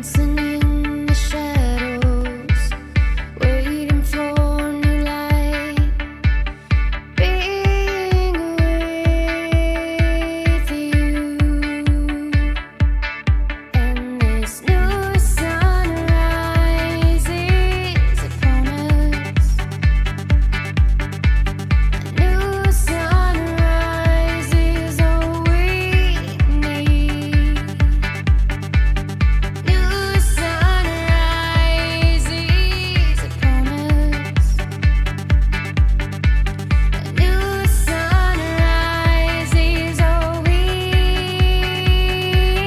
dancing in the shadows, waiting for new light, being with you. And this new sunrise is upon us. A new sunrise is all we need. New sunrise is upon us. A new sunrise is all we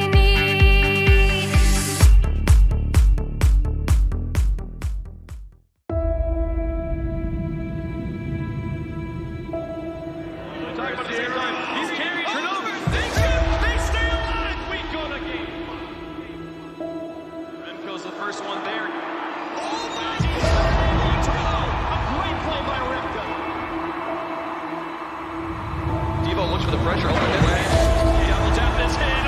need. Talking about the same time. He's carrying turnovers. They stay alive. We go to game. Remco's the first one there. Almighty a great play by Remco. Devo looks for the pressure. Open his way. He double tap this hit.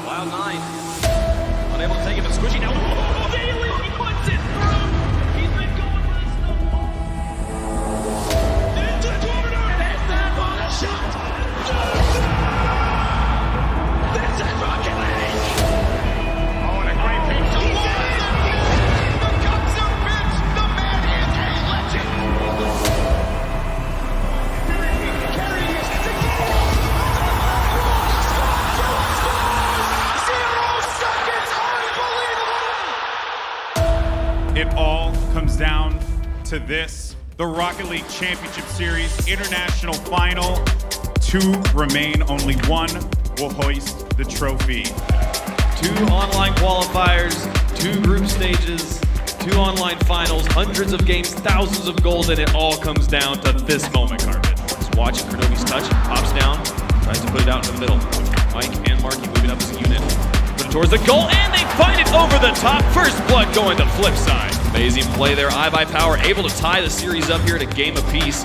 Wild 9. Unable to take it, but Squishy now. Oh, Daly, he puts it through. He's been going for this stuff. Into the corner. There's that one, a shot. This is Rocket League. Oh, and a great pitch to Warren. The Kutsu pitch. The man is a legend. Carrying his 0 seconds. Unbelievable. It all comes down to this. The Rocket League Championship Series International Final. 2 remain, only 1 will hoist the trophy. 2 online qualifiers, 2 group stages, 2 online finals, hundreds of games, thousands of goals, and it all comes down to this moment, Carpet. Just watch Kronovi's touch, pops down, tries to put it out in the middle. Mike and Marky moving up as a unit. Put it towards the goal, and they find it over the top. First blood going to flip side. Amazing play there. iBuyPower able to tie the series up here at a game apiece.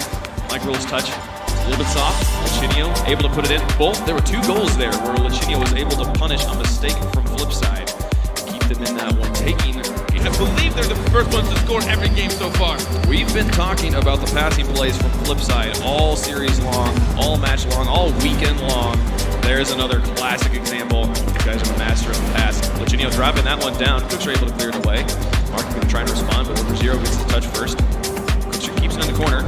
Mike Rule's touch, a little bit soft. Lachinio able to put it in. Both, there were 2 goals there where Lachinio was able to punish a mistake from Flipside. Keep them in that one, taking. I believe they're the first ones to score every game so far. We've been talking about the passing plays from Flipside all series long, all match long, all weekend long. There's another classic example. You guys are the master of the pass. Lachinio dropping that one down. Cooks are able to clear it away. Mark going to try to respond, but Over0 gets the touch first. Cooks keeps it in the corner.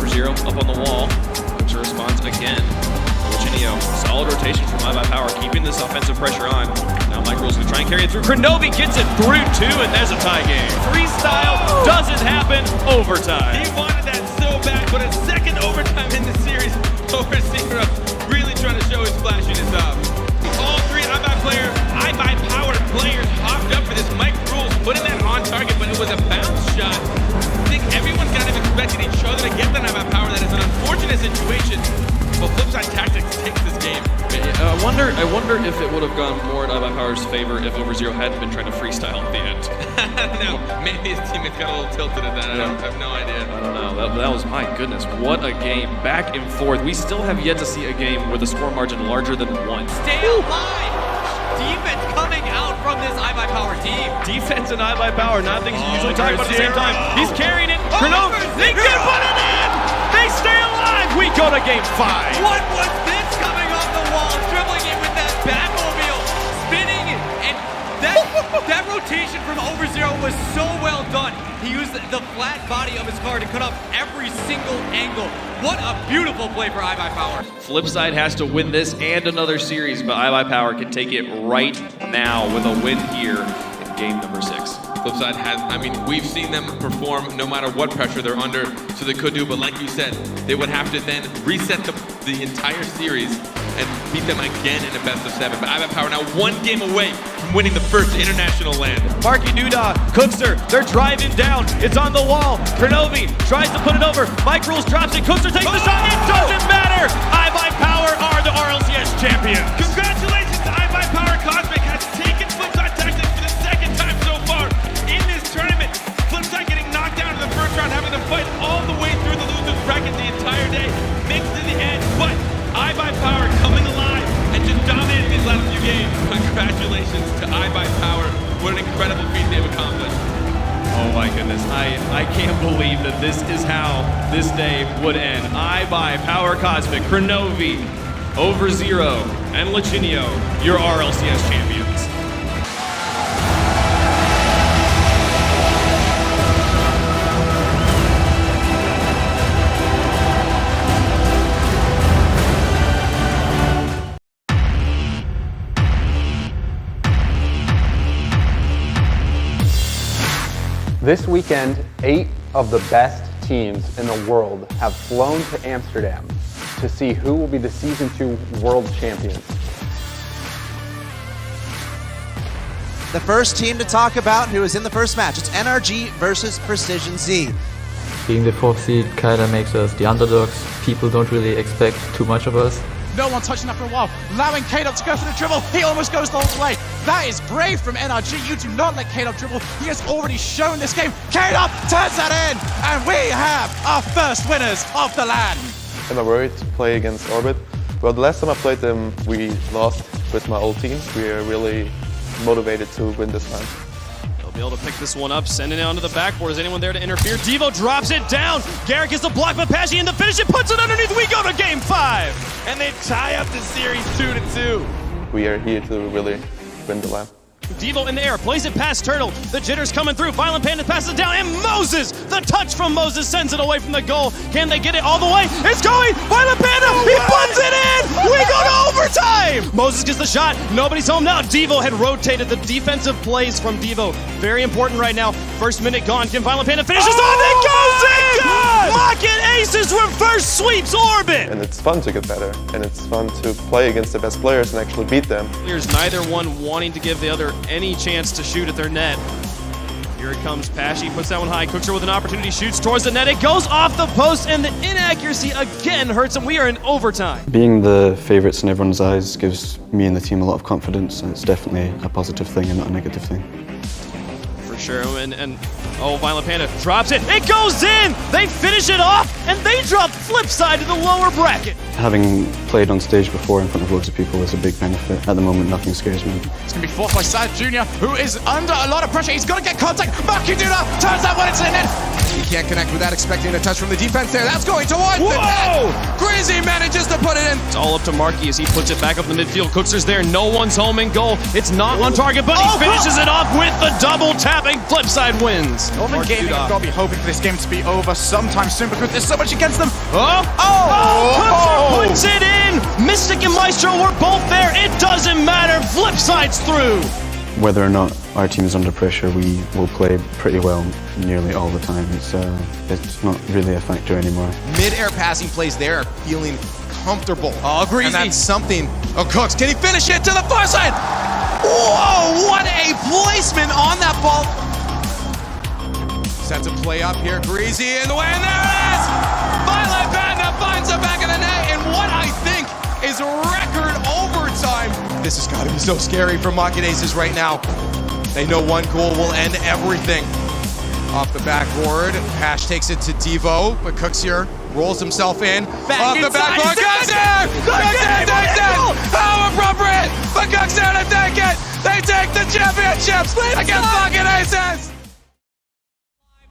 Over0 up on the wall. Cooks responds again. Lachinio, solid rotation from iBuyPower, keeping this offensive pressure on. Now Mike Rule's going to try and carry it through. Kronovi gets it through 2, and there's a tie game. Freestyle doesn't happen. Overtime. He wanted that so bad, but a second overtime in the series. Over0 really trying to show his flashiness off. All 3 iBuyPower players hopped up for this. Mike Rules putting that on target, but it was a bounce shot. I think everyone kind of expected each other to get that iBuyPower. That is an unfortunate situation. But Flipside Tactics takes this game. I wonder if it would have gone more in iBuyPower's favor if Over0 hadn't been trying to freestyle at the end. No, maybe his teammates got a little tilted at that. I have no idea. I don't know. That was, my goodness, what a game. Back and forth. We still have yet to see a game with a score margin larger than 1. Stay alive! Defense coming out from this iBuyPower team. Defense and iBuyPower, not things you usually talk about at the same time. He's carrying it. Kronovi, they can put it in! They stay alive! We go to game 5. What was this coming off the wall? Dribbling it with that Batmobile, spinning it, and that rotation from Over0 was so well done. He used the flat body of his car to cut off every single angle. What a beautiful play for iBuyPower. Flipside has to win this and another series, but iBuyPower can take it right now with a win here in game number 6. Flipside has, we've seen them perform no matter what pressure they're under, so they could do, but like you said, they would have to then reset the entire series and beat them again in a best-of-7. But iBuyPower now 1 game away from winning the first international land. Marky Duda, Cookster, they're driving down. It's on the wall. Kronovi tries to put it over. Mike Rules drops it. Cookster takes the shot. It doesn't matter. iBuyPower are the RLCS champions. Congratulations to iBuyPower. Cosmic has taken Flipside Tactics for the 2nd time so far in this tournament. Flipside getting knocked down in the first round, having to fight all the way through the loser's bracket the entire day. Mixed in the end, but iBuyPower coming alive and just Congratulations to iBuyPower. What an incredible feat they've accomplished. Oh my goodness, I can't believe that this is how this day would end. iBuyPower Cosmic, Cronovi, overzero, and Lachinio, your RLCS champions. This weekend, 8 of the best teams in the world have flown to Amsterdam to see who will be the Season 2 World Champions. The first team to talk about who is in the first match. It's NRG versus Precision Z. Being the 4th seed kinda makes us the underdogs. People don't really expect too much of us. No one touching that for a while, allowing K-Dub to go for the dribble. He almost goes the whole way. That is brave from NRG. You do not let K-Dub dribble. He has already shown this game. K-Dub turns that in, and we have our first winners of the LAN. Am I worried to play against Orbit? Well, the last time I played them, we lost with my old team. We are really motivated to win this time. They'll be able to pick this one up, sending it onto the backboard. Is anyone there to interfere? Devo drops it down. Garrett gets the block, but Pesci in the finish, it puts it underneath. We go to game 5. And they tie up the series 2-2. We are here to really win the LAN. Devo in the air, plays it past Turtle. The jitter's coming through. Violent Panda passes it down, and Moses, the touch from Moses sends it away from the goal. Can they get it all the way? It's going! Violent Panda, he puts it in! We go to overtime! Moses gets the shot. Nobody's home now. Devo had rotated the defensive plays from Devo. Very important right now. First minute gone. Can Violent Panda finish this off? It goes in! Rocket Aces reverse sweeps Orbit! And it's fun to get better, and it's fun to play against the best players and actually beat them. Here's neither one wanting to give the other any chance to shoot at their net. Here it comes, Pesci puts that one high, Cooks her with an opportunity, shoots towards the net, it goes off the post, and the inaccuracy again hurts him. We are in overtime. Being the favourites in everyone's eyes gives me and the team a lot of confidence, and it's definitely a positive thing and not a negative thing. For sure, and oh, Violent Panda drops it, it goes in! They finish it off, and they drop flip side to the lower bracket. Having played on stage before in front of loads of people is a big benefit. At the moment, nothing scares me. It's going to be forced by Sad Jr., who is under a lot of pressure. He's got to get contact. Makiduna turns that one into the net. He can't connect without expecting a touch from the defense there. That's going towards the net. Greasy manages to put it in. It's all up to Marky as he puts it back up in the midfield. Cookster's there, no one's home in goal. It's not on target, but he finishes it off with the double tapping. Flipside wins. Northern Gaming have got to be hoping for this game to be over sometime soon because there's so much against them. Cookster puts it in. Mystic and Maestro were both there. It doesn't matter. Flipside's through. Whether or not our team is under pressure, we will play pretty well nearly all the time. It's not really a factor anymore. Mid-air passing plays there, feeling comfortable. Oh, Greasy. And that's something. Oh, Cooks, can he finish it to the far side? Whoa, what a placement on that ball. Sets a play up here, Greasy in the way, and there it is! Violent Panda finds the back of the net in what I think is record overtime. This has got to be so scary for Rocket Aces right now. They know one goal will end everything. Off the backboard, Hash takes it to Devo, but Cooks here rolls himself in. Off the backboard, Cooks there! Cooks there takes it! How appropriate! But Cooks there to take it! They take the championships against Rocket Aces!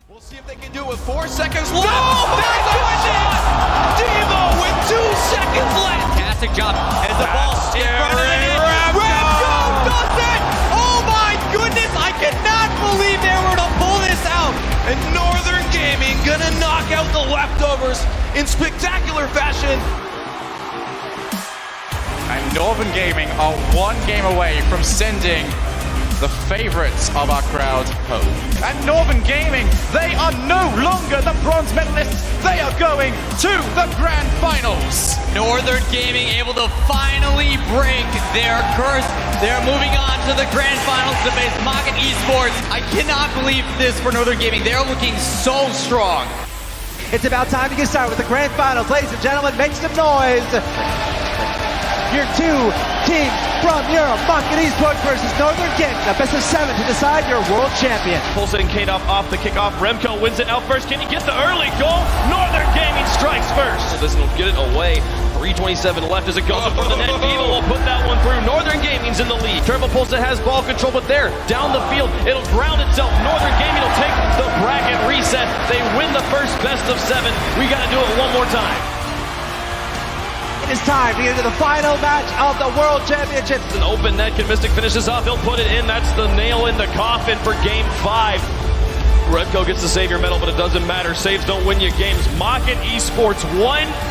We'll see if they can do it with 4 seconds left. Oh my goodness! Devo with 2 seconds left. Fantastic job as the ball in front of the net. Remco does it! Oh my goodness! I cannot believe they were to pull this out. And Northern Gaming gonna knock out the leftovers in spectacular fashion. And Northern Gaming are 1 game away from sending the favorites of our crowd home. And Northern Gaming, they are no longer the bronze medalists. They are going to the grand finals. Northern Gaming able to finally break their curse. They're moving on to the grand finals to face Market Esports. I cannot believe this for Northern Gaming. They're looking so strong. It's about time to get started with the grand finals. Ladies and gentlemen, make some noise. Your 2 teams from Europe, Market Esports versus Northern Gaming. A best of 7 to decide your world champion. Pulsating K-Dub off the kickoff. Remco wins it out first. Can he get the early goal? Northern Gaming strikes first. This will get it away. 3:27 left as it goes up for the net. Devo will put that one through. Northern Gaming teams in the league. Turbo Pulsa has ball control, but there, down the field, it'll ground itself. Northern Gaming will take the bracket reset. They win the first best of 7. We got to do it one more time. It is time to get into the final match of the World Championship. It's an open net. Can Mystic finish this off? He'll put it in. That's the nail in the coffin for Game 5. Redco gets the Savior medal, but it doesn't matter. Saves don't win you games. Mocket Esports 1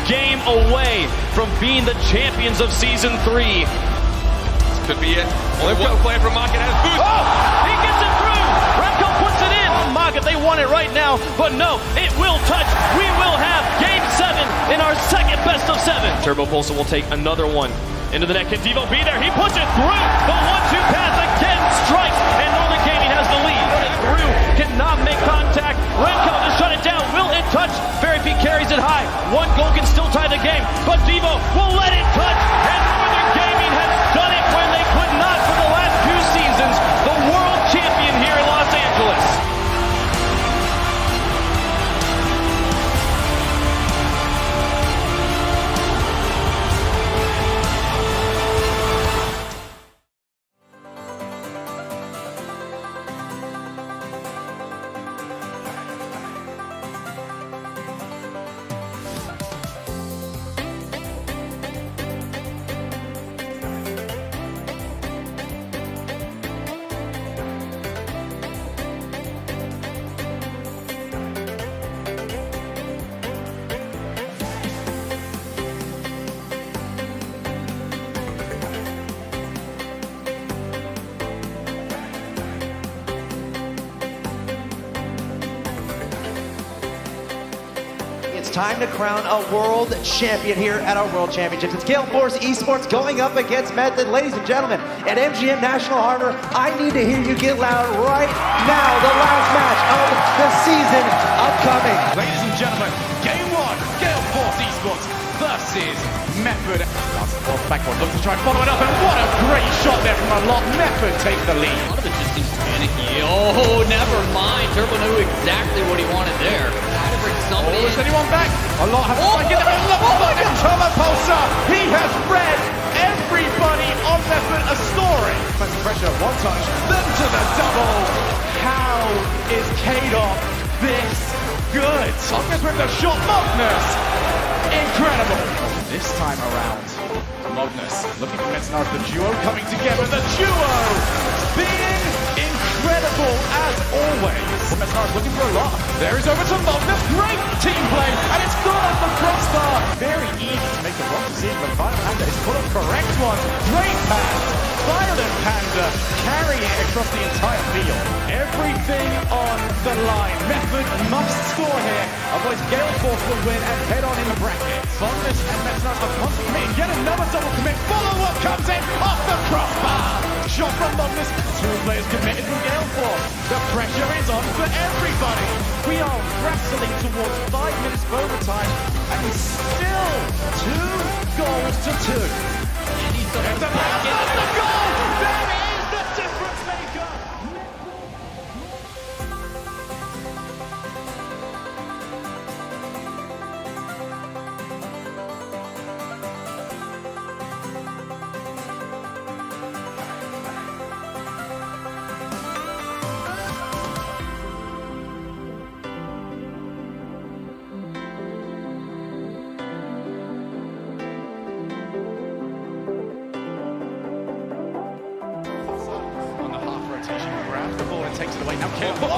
game away from being the champions of Season 3. This could be it. Only one player from Mocket has boost. Oh! He gets it through! Redco puts it in! Mocket, they want it right now, but no, it will touch. We will have Game 7 in our second best of 7. Turbo Pulsa will take another one. Into the net, can Devo be there? He puts it through! The 1-2 pass again strikes, and Northern Gaming has the lead. Through, cannot make contact. Redco to shut it down. Will it touch? Fairy Peak carries it high. 1 goal can still tie the game, but Devo will let it touch, and Northern Gaming has done it when they could not for the last 2 seasons. The world champion here in Los Angeles. It's time to crown a world champion here at our World Championships. It's Gale Force Esports going up against Method. Ladies and gentlemen, at MGM National Harbor, I need to hear you get loud right now. The last match of the season upcoming. Ladies and gentlemen, Game 1, Gale Force Esports versus Method. Backward, look to try and follow it up, and what a great shot there from a lot. Method take the lead. A lot of it just seems panicky. Oh, never mind. Turbo knew exactly what he wanted there. Had to bring somebody Is anyone back? A lot have to try and get them in. Look at Turbo Pulsar. He has read everybody on Method a story. Puts pressure, 1 touch, then to the double. How is K-Dot this good? Magnus with the shot, Magnus. Incredible. This time around, Magnus looking for Metsnard, the duo coming together. The duo being incredible as always. Metsnard looking for a lot. There is over to Magnus. Great team play, and it's gone off the crossbar. Very easy to make the wrong decision, but Violent Panda is full of correct ones. Great pass. Violent Panda carrying it across the entire field. Everything on the line. Method must score here, otherwise Gale Force will win and head on in the bracket. Magnus and Metsnard are constantly committing. Yet another double commit. Follow-up comes in off the crossbar. Shot from Magnus. 2 players committed from Gale Force. The pressure is on for everybody. We are wrestling towards 5 minutes of overtime, and it's still 2 goals to 2. It's the goal! That is the difference maker! Takes it away now. Careful.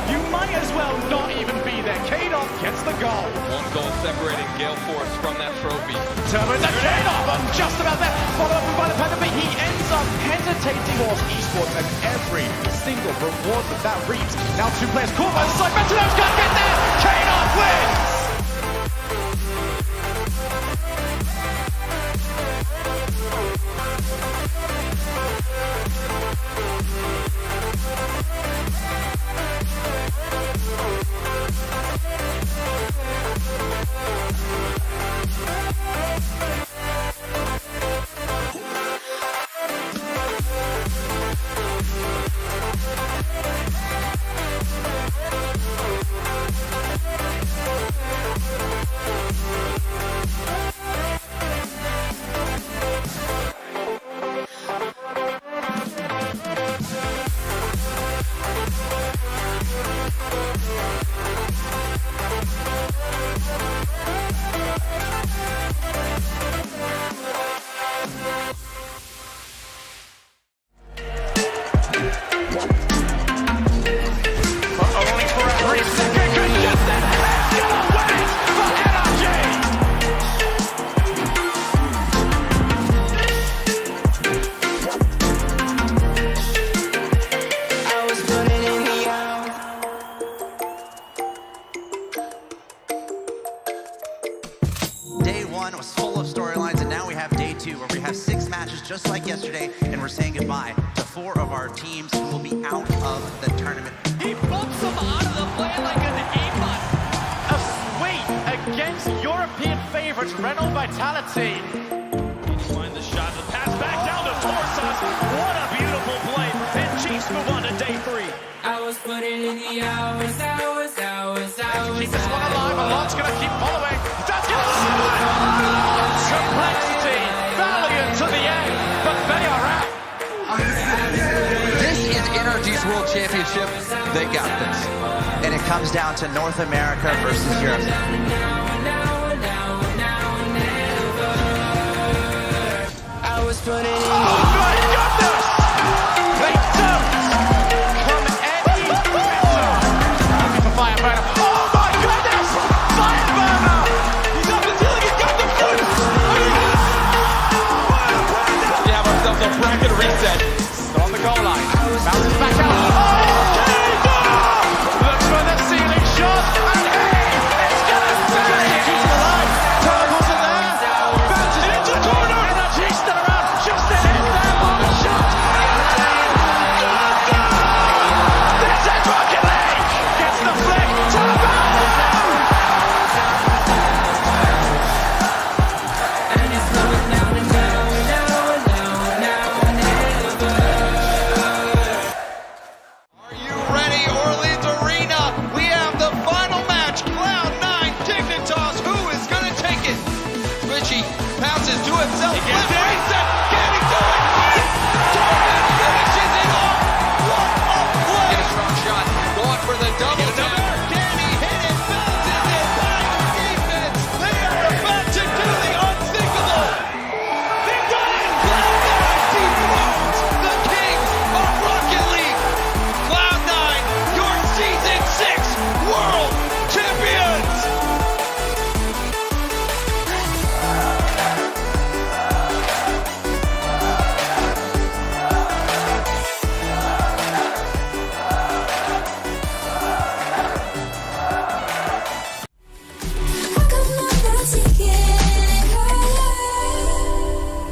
You might as well not even be there. K-Dot gets the goal. 1 goal separating Gale Force from that trophy. Turbo to K-Dot. I'm just about there. Follow up by the Panda, but he ends up hesitating off Esports, and every single reward that reaps. Now 2 players caught by the side. Metronome can't get there. K-Dot wins. yesterday, and we're saying goodbye to 4 of our teams who will be out of the tournament. He bumps him out of the play like an aimbot. A sweep against European favorites, Renault Vitality. Find the shot, the pass back down to Torsas. What a beautiful play. And Chiefs move on to day 3. I was putting in the hours. Keep this one alive, a lot's gonna keep following. Does get it! Complexity, valiant to the end, but they are out. This is NRG's World Championship. They got this. And it comes down to North America versus Europe. I was putting in Oh my goodness! They don't come any better. Looking for Fireburner. Oh my goodness! Fireburner! He's up the deal, he's got the foot! We have ourselves a bracket reset. Still on the goal line. Bounces back out. Oh! Looks for the ceiling shot. And hey! It's gonna stay! Keeps it alive. Turtles in there. Bounces into the corner. Energy still around. Just ahead there. Bomb shot. This is Rocket League. Gets the flick. and it's slowing down and down, now and never. Are you ready, Orleans Arena? We have the final match. Cloud9 Dignitas. Who is going to take it? Twitchy passes to himself. Left reset. Can he do it? Torben finishes it off. What a play. Get a strong shot. Going for the double tap. Can he hit it? Bounces it back. Defense. They are about to do the unthinkable. They done it. Cloud9 dethrones the king of Rocket League. Cloud9, your season 6 world champions.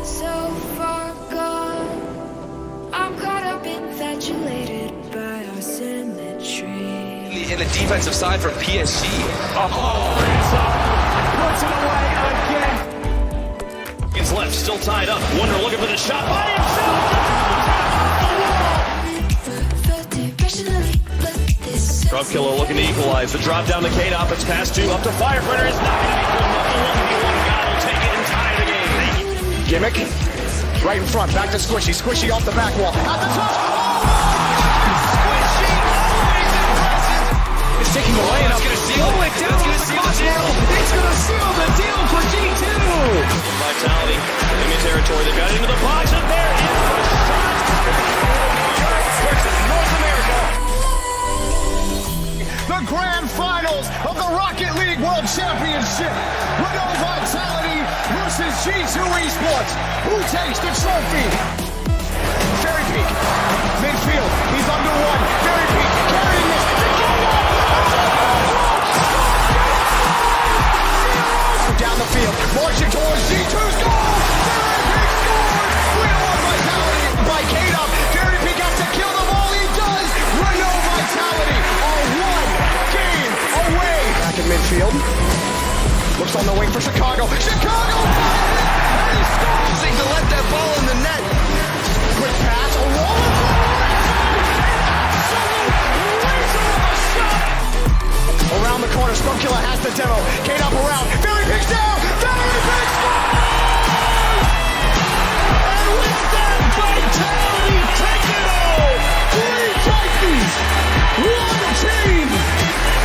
So far gone, I'm caught up, infatuated by our symmetry. In the defensive side for PSG. Puts it away again. He's left, still tied up. Wonder looking for the shot by himself. Felt irrationally, but this Drop killer looking to equalize. The drop down to K-Dop. It's past 2 up to Firefighter. It's not going to be good enough. The 1v1 guy will take it and tie the game. Gimmick. Right in front. Back to Squishy. Squishy off the back wall. At the top. Squishy, always impressive. It's taking away and It's going to seal it. It's going to seal the deal. It's going to seal the deal for G2. Vitality in the territory. They got into the box and there is the shot. Versus North America. The grand finals of the Rocket League World Championship. Renault Vitality versus G2 Esports. Who takes the trophy? Fairy Peak. Midfield. He's under 1. Fairy Peak carrying this. Down the field. Marching towards G2's goal. Fairy Peak scored. Renault Vitality by K-Dop. Fairy Peak has to kill the ball. He does. Renault Vitality are 1 game away. Back in midfield. Looks on the wing for Chicago. Chicago! And he scores! To let that ball in the net. Quick pass. A wall of around the corner. Scrum Killer has the demo. K-Dop around. Fairy Picks down. Fairy Picks scores! And with that, Vitality take it all. 3 Titans. 1 team.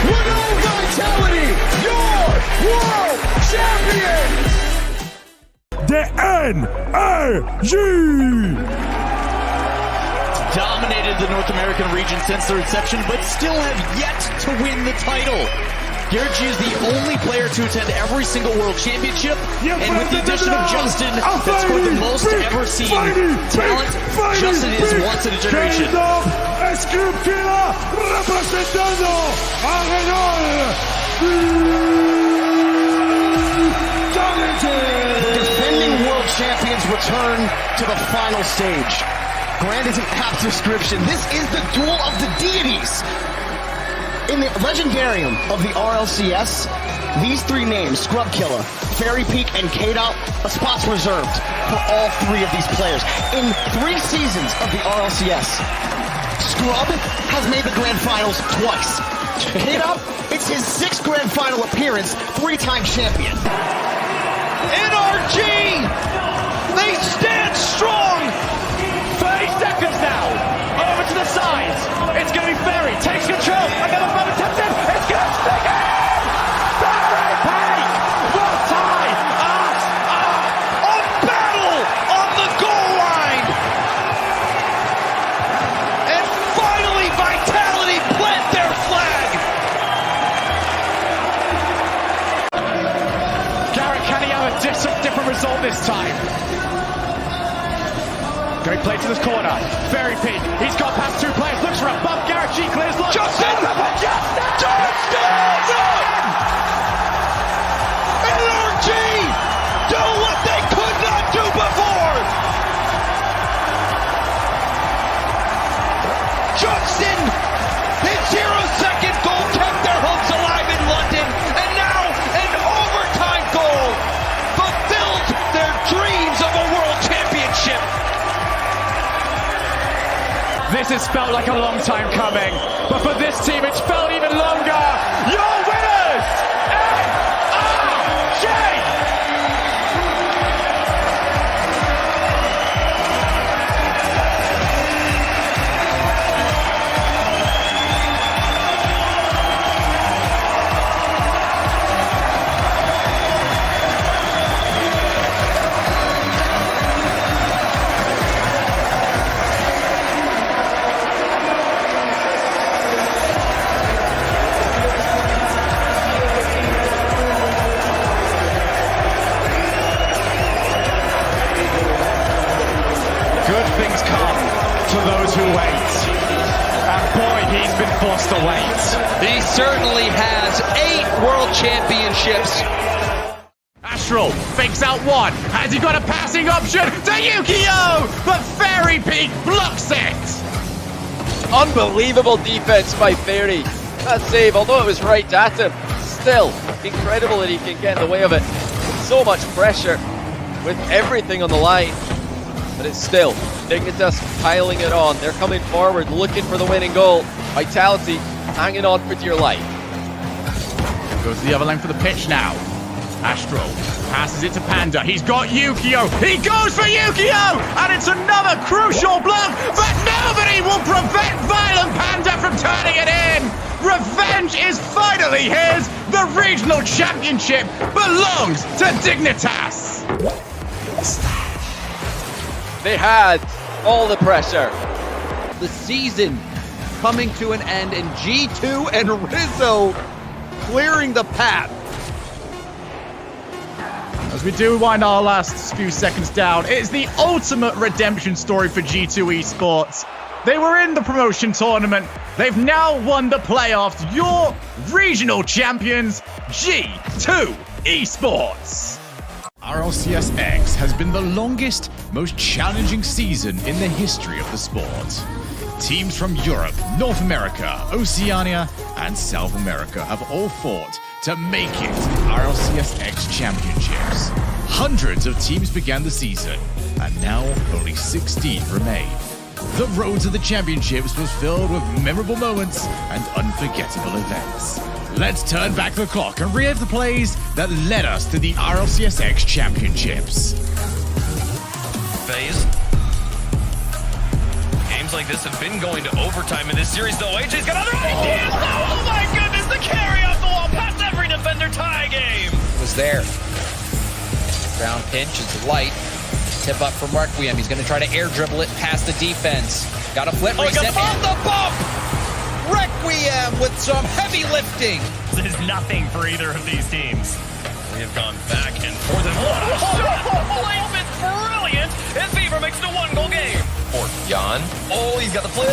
Renault Vitality, your world champions. The NRG! Dominated the North American region since their inception, but still have yet to win the title. Garrett is the only player to attend every single World Championship, and with the addition of Justin, that scored the most ever seen talent. Justin is once in a generation. Representando a Renault. Defending world champions return to the final stage. Grand is an apt description. This is the duel of the deities. In the Legendarium of the RLCS, these three names, Scrub Killer, Fairy Peak, and K-Dot, a spot's reserved for all three of these players. In 3 seasons of the RLCS, Scrub has made the grand finals twice. K-Dot, it's his 6th grand final appearance, 3-time champion. NRG! They stand strong! 30 seconds now! Over to the sides! It's gonna be Ferry, takes control! Another moment attempted! It's gonna stick it! Ferry Peak! What time! A battle on the goal line! And finally, Vitality plant their flag! Garrett, can he have a different result this time? Great play to this corner. Fairy Peak. He's got past 2 players. Looks for a bump. Garrett G clears line. Justin! NRG do what they could not do before! Justin, his 0-second goal kept their hopes alive in London, and now an overtime goal fulfilled their dreams of a world championship. This has felt like a long time coming, but for this team it's felt even longer. Your winners, NRG! Things come to those who wait. And boy, he's been forced to wait. He certainly has 8 world championships. Astral fakes out one. Has he got a passing option to Yukio? But Fairy Peak blocks it. Unbelievable defense by Fairy. That save, although it was right at him, still incredible that he can get in the way of it. So much pressure with everything on the line. But it's still Dignitas piling it on. They're coming forward, looking for the winning goal. Vitality hanging on for dear life. Goes to the other lane for the pitch now. Astro passes it to Panda. He's got Yukio. He goes for Yukio! And it's another crucial block, but nobody will prevent Violent Panda from turning it in! Revenge is finally his! The regional championship belongs to Dignitas! They had all the pressure. The season coming to an end, and G2 and Rizzo clearing the path. As we do wind our last few seconds down, it's the ultimate redemption story for G2 Esports. They were in the promotion tournament. They've now won the playoffs. Your regional champions, G2 Esports. RLCSX has been the longest, most challenging season in the history of the sport. Teams from Europe, North America, Oceania, and South America have all fought to make it to the RLCSX championships. Hundreds of teams began the season, and now only 16 remain. The road to the championships was filled with memorable moments and unforgettable events. Let's turn back the clock and relive the plays that led us to the RLCSX championships. Phase. Games like this have been going to overtime in this series, though. AJ's got other ideas, though! Oh my goodness, the carry off the wall past every defender, tie game! Was there. Ground pinch is light. Tip up from Requiem. He's going to try to air dribble it past the defense. Got a flip reset. On the bump! Requiem with some heavy lifting. This is nothing for either of these teams. We have gone back and forth and what a shot! Placement brilliant! And Fever makes it a 1-goal game. For Jan. Oh, he's got the flip. Oh,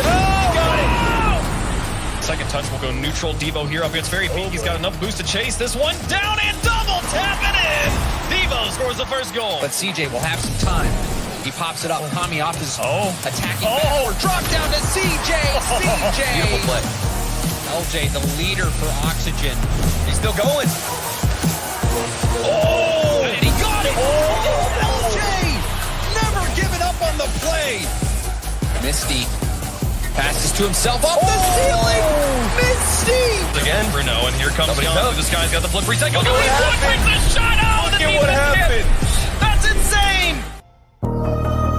got it! Second touch will go neutral. Devo here up against Fairy Peak. He's got enough boost to chase this one down and double tap it in! Devo scores the first goal. But CJ will have some time. He pops it up. Tommy off his attacking Oh. drop down to CJ. CJ. Beautiful play. LJ, the leader for Oxygen. He's still going. Oh! And he got it! Oh, LJ! Never giving up on the play. Misty passes to himself off the ceiling. Misty! Again, Bruno, and here comes Jan. This guy's got the flip reset. Look at what happened. Brings the shot out. Look at what happened. That's insane.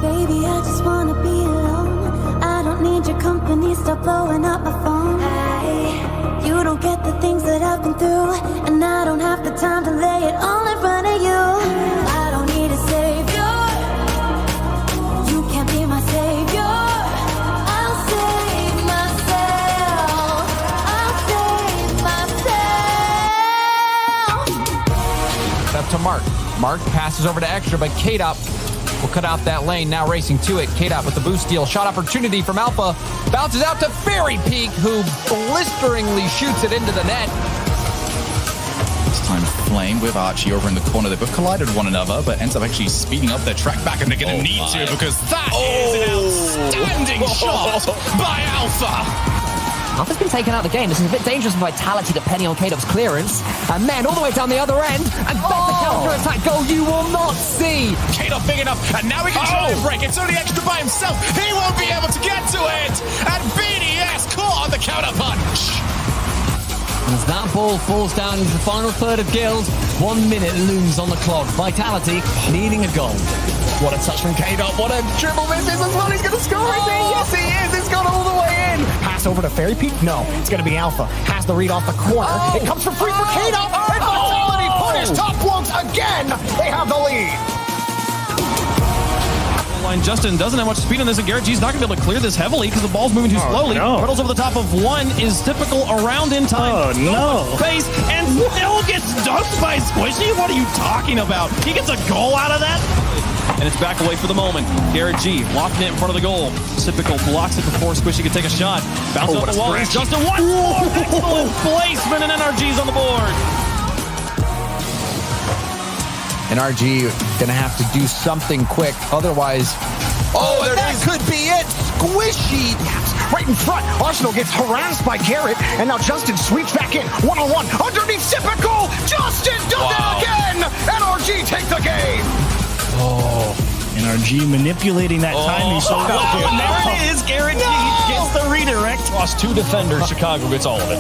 Baby, I just wanna be alone. I don't need your company, stop blowing up my phone. You don't get the things that I've been through, and I don't have the time to lay it all in front of you. I don't need a savior. You can't be my savior. I'll save myself. I'll save myself. Up to Mark. Mark passes over to Extra, but K-Dop will cut out that lane, now racing to it. K-Dot with the boost steal. Shot opportunity from Alpha. Bounces out to Fairy Peak, who blisteringly shoots it into the net. This time Flame with Archie over in the corner. They both collided with one another, but ends up actually speeding up their track back, and they're going to need to, because that is an outstanding shot by Alpha. Alpha's been taken out of the game. This is a bit dangerous for Vitality depending on K-Dub's clearance. And man, all the way down the other end. And back the counter-attack goal you will not see. K-Dub big enough, and now he can try and break. It's only Extra by himself. He won't be able to get to it. And BDS caught on the counter-punch. As that ball falls down into the final third of Guild, 1 minute looms on the clock. Vitality needing a goal. What a touch from K-Dot. What a dribble this is as well. He's going to score, is he? Yes, he is. It's gone all the way in. Pass over to Fairy Peak? No, it's going to be Alpha. Has the read off the corner. It comes for free for K-Dot. And Vitality punish top once again. They have the lead. Line Justin doesn't have much speed on this, and Garrett G's not going to be able to clear this heavily because the ball's moving too slowly. Riddles over the top of one is typical around in time. Face and still gets dunked by Squishy. What are you talking about? He gets a goal out of that? And it's back away for the moment. Garrett G locking it in front of the goal. Typical blocks it before Squishy can take a shot. Bounce off the wall. It's Justin. One more excellent placement, and NRG's on the board. And RG gonna have to do something quick, otherwise. Oh, and that could be it. Squishy right in front. Arsenal gets harassed by Garrett, and now Justin sweeps back in. One-on-one underneath Typical. Justin does it again. NRG take the game. Oh, NRG manipulating that timing. So And there it is. Garrett G gets the redirect. Lost two defenders. Chicago gets all of it.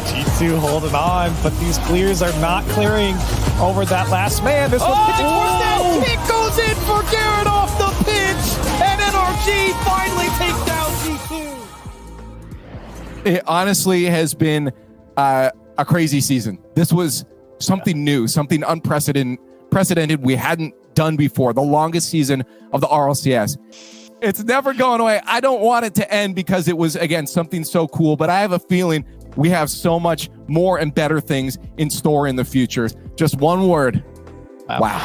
G2 holding on, but these clears are not clearing over that last man. This one pitching towards that. It goes in for Garrett off the pitch, and NRG finally takes down G2. It honestly has been a crazy season. This was something new, something unprecedented we hadn't done before. The longest season of the RLCS. It's never going away. I don't want it to end because it was, again, something so cool, but I have a feeling we have so much more and better things in store in the future. Just one word. Wow.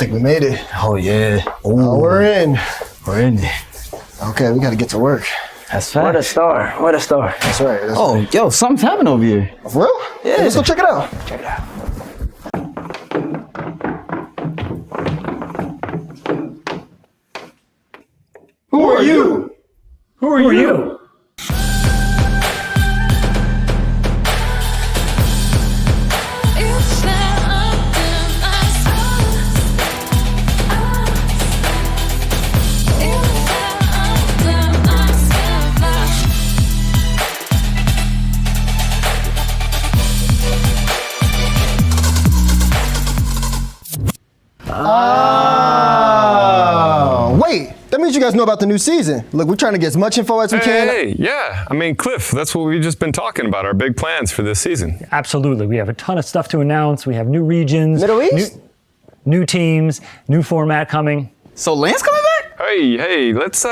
think we made it. Oh, yeah. Oh, we're in. We're in it. Okay, we got to get to work. That's right. What a star. What a star. That's right. Yo, something's happening over here. For real? Yeah. Hey, let's go check it out. Check it out. Who are you? Who are you? Wait, that means you guys know about the new season. Look, we're trying to get as much info as we can. Hey, yeah. I mean, Cliff, that's what we've just been talking about, our big plans for this season. Absolutely. We have a ton of stuff to announce. We have new regions. Middle East? New teams, new format coming. So Lance coming back? Hey, let's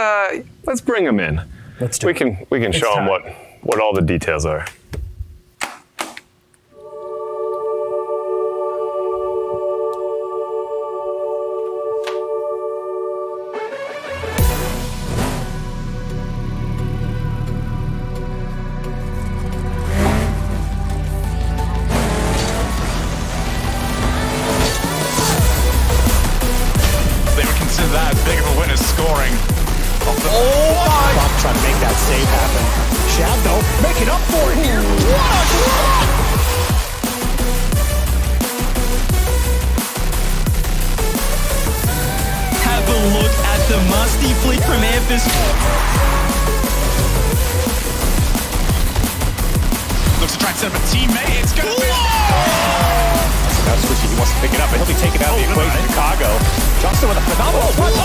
bring him in. Let's do we can show him what all the details are. That big of a win is scoring. Trying to make that save happen. Shad, though, making up for it here. What a drop! Have a look at the musty flick from Ampus. Looks to try and set up a teammate. It's gonna be. Now Swishy, he wants to pick it up, and he'll be taken out of the equation. Chicago. Justin with a phenomenal touch.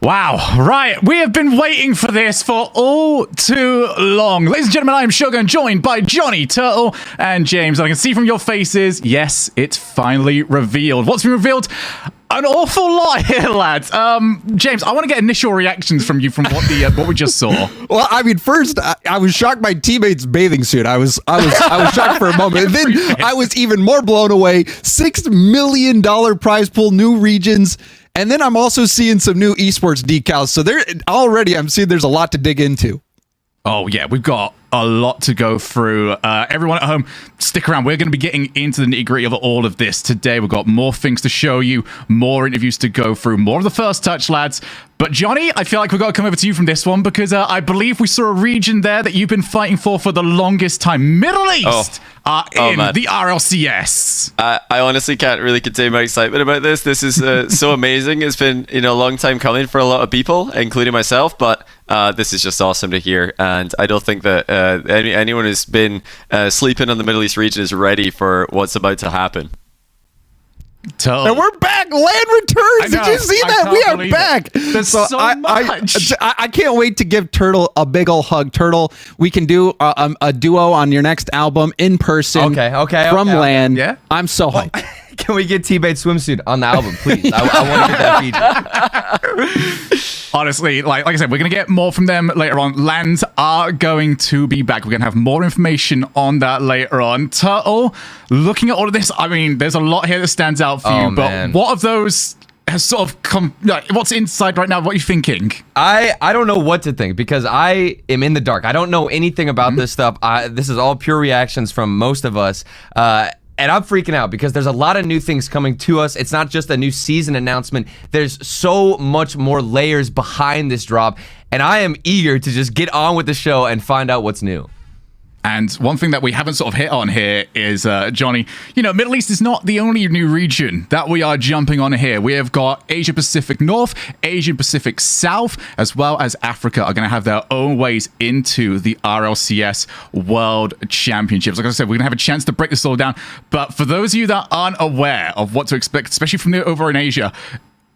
Wow, right, we have been waiting for this for all too long. Ladies and gentlemen, I am Shogun, joined by Johnny, Turtle, and James. And I can see from your faces, yes, it's finally revealed. What's been revealed? An awful lot here, lads. James, I want to get initial reactions from you from what we just saw. Well, I mean, first I was shocked by teammate's bathing suit. I was shocked for a moment, and then I was even more blown away. $6 million prize pool, new regions. And then I'm also seeing some new esports decals. So I'm seeing there's a lot to dig into. Oh, yeah, we've got a lot to go through. Everyone at home, stick around. We're going to be getting into the nitty-gritty of all of this today. We've got more things to show you, more interviews to go through, more of the first touch, lads. But Johnny, I feel like we've got to come over to you from this one because I believe we saw a region there that you've been fighting for the longest time. Middle East in the RLCS. I honestly can't really contain my excitement about this. This is so amazing. It's been a long time coming for a lot of people, including myself, but this is just awesome to hear. And I don't think that anyone who's been sleeping on the Middle East region is ready for what's about to happen. And we're back. Land returns. Did you see that? We are back. There's so much. I can't wait to give Turtle a big ol' hug. Turtle, we can do a duo on your next album in person. Okay. From LAN. Yeah. I'm so hyped. Can we get T-Bait swimsuit on the album, please? I want to get that feature. Honestly, like I said, we're going to get more from them later on. Lands are going to be back. We're going to have more information on that later on. Turtle, looking at all of this, I mean, there's a lot here that stands out for you, but what of those has sort of come, what's inside right now? What are you thinking? I don't know what to think because I am in the dark. I don't know anything about this stuff. This is all pure reactions from most of us. And I'm freaking out because there's a lot of new things coming to us. It's not just a new season announcement. There's so much more layers behind this drop. And I am eager to just get on with the show and find out what's new. And one thing that we haven't sort of hit on here is, Johnny, Middle East is not the only new region that we are jumping on here. We have got Asia Pacific North, Asia Pacific South, as well as Africa are going to have their own ways into the RLCS World Championships. Like I said, we're going to have a chance to break this all down. But for those of you that aren't aware of what to expect, especially from over in Asia,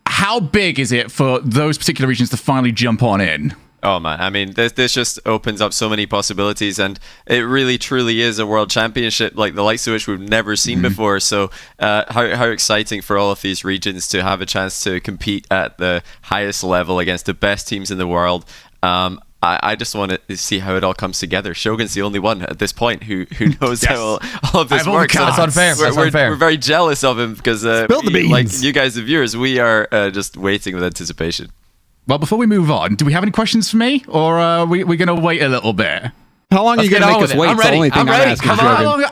how big is it for those particular regions to finally jump on in? Oh man, I mean, this just opens up so many possibilities, and it really truly is a world championship like the likes of which we've never seen before. So how exciting for all of these regions to have a chance to compete at the highest level against the best teams in the world. I just want to see how it all comes together. Shogun's the only one at this point who knows how all of this works. That's unfair. We're very jealous of him because like you guys, the viewers, we are just waiting with anticipation. Well, before we move on, do we have any questions for me, or are we going to wait a little bit? How long are you going to make us wait? It's the only thing I'm asking.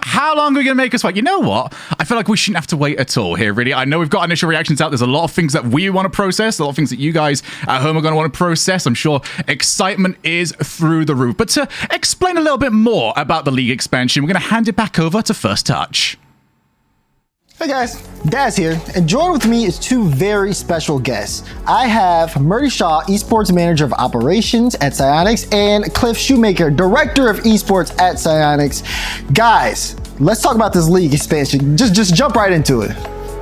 How long are we going to make us wait? You know what? I feel like we shouldn't have to wait at all here, really. I know we've got initial reactions out. There's a lot of things that we want to process, a lot of things that you guys at home are going to want to process. I'm sure excitement is through the roof. But to explain a little bit more about the league expansion, we're going to hand it back over to First Touch. Hey guys, Daz here, and joined with me is two very special guests. I have Murdy Shaw, Esports Manager of Operations at Psyonix, and Cliff Shoemaker, Director of Esports at Psyonix. Guys, let's talk about this league expansion. Just jump right into it.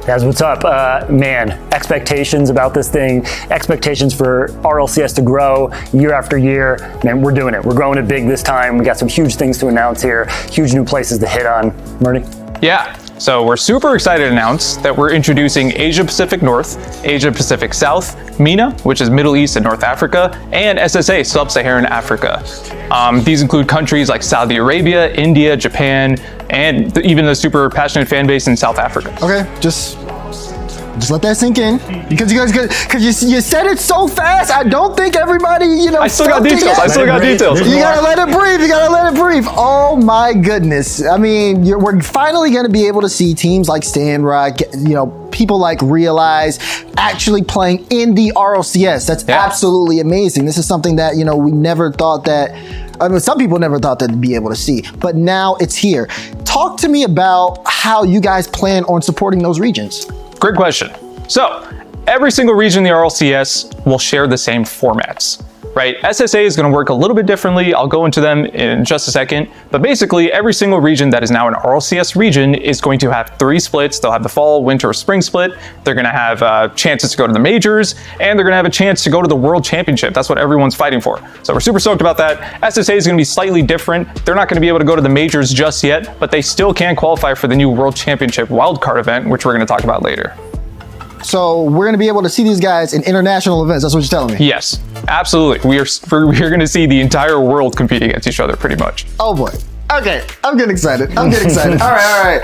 Guys, what's up? Man, expectations about this thing, expectations for RLCS to grow year after year. Man, we're doing it. We're growing it big this time. We got some huge things to announce here, huge new places to hit on. Murdy? Yeah. So we're super excited to announce that we're introducing Asia Pacific North, Asia Pacific South, MENA, which is Middle East and North Africa, and SSA, Sub-Saharan Africa. These include countries like Saudi Arabia, India, Japan, and even the super passionate fan base in South Africa. Okay, just let that sink in, because you said it so fast. I don't think everybody, I still got details. You gotta let it breathe. Oh my goodness. I mean, we're finally gonna be able to see teams like Sandrock, people like Realize actually playing in the RLCS. That's absolutely amazing. This is something that, we never thought that. I mean, some people never thought they'd be able to see, but now it's here. Talk to me about how you guys plan on supporting those regions. Great question. So every single region in the RLCS will share the same formats, right? SSA is going to work a little bit differently. I'll go into them in just a second. But basically, every single region that is now an RLCS region is going to have 3 splits. They'll have the fall, winter, or spring split. They're going to have chances to go to the majors, and they're going to have a chance to go to the World Championship. That's what everyone's fighting for. So we're super stoked about that. SSA is going to be slightly different. They're not going to be able to go to the majors just yet, but they still can qualify for the new World Championship wildcard event, which we're going to talk about later. So we're going to be able to see these guys in international events. That's what you're telling me? Yes, absolutely. We are going to see the entire world compete against each other pretty much. Oh boy. Okay, I'm getting excited. All right.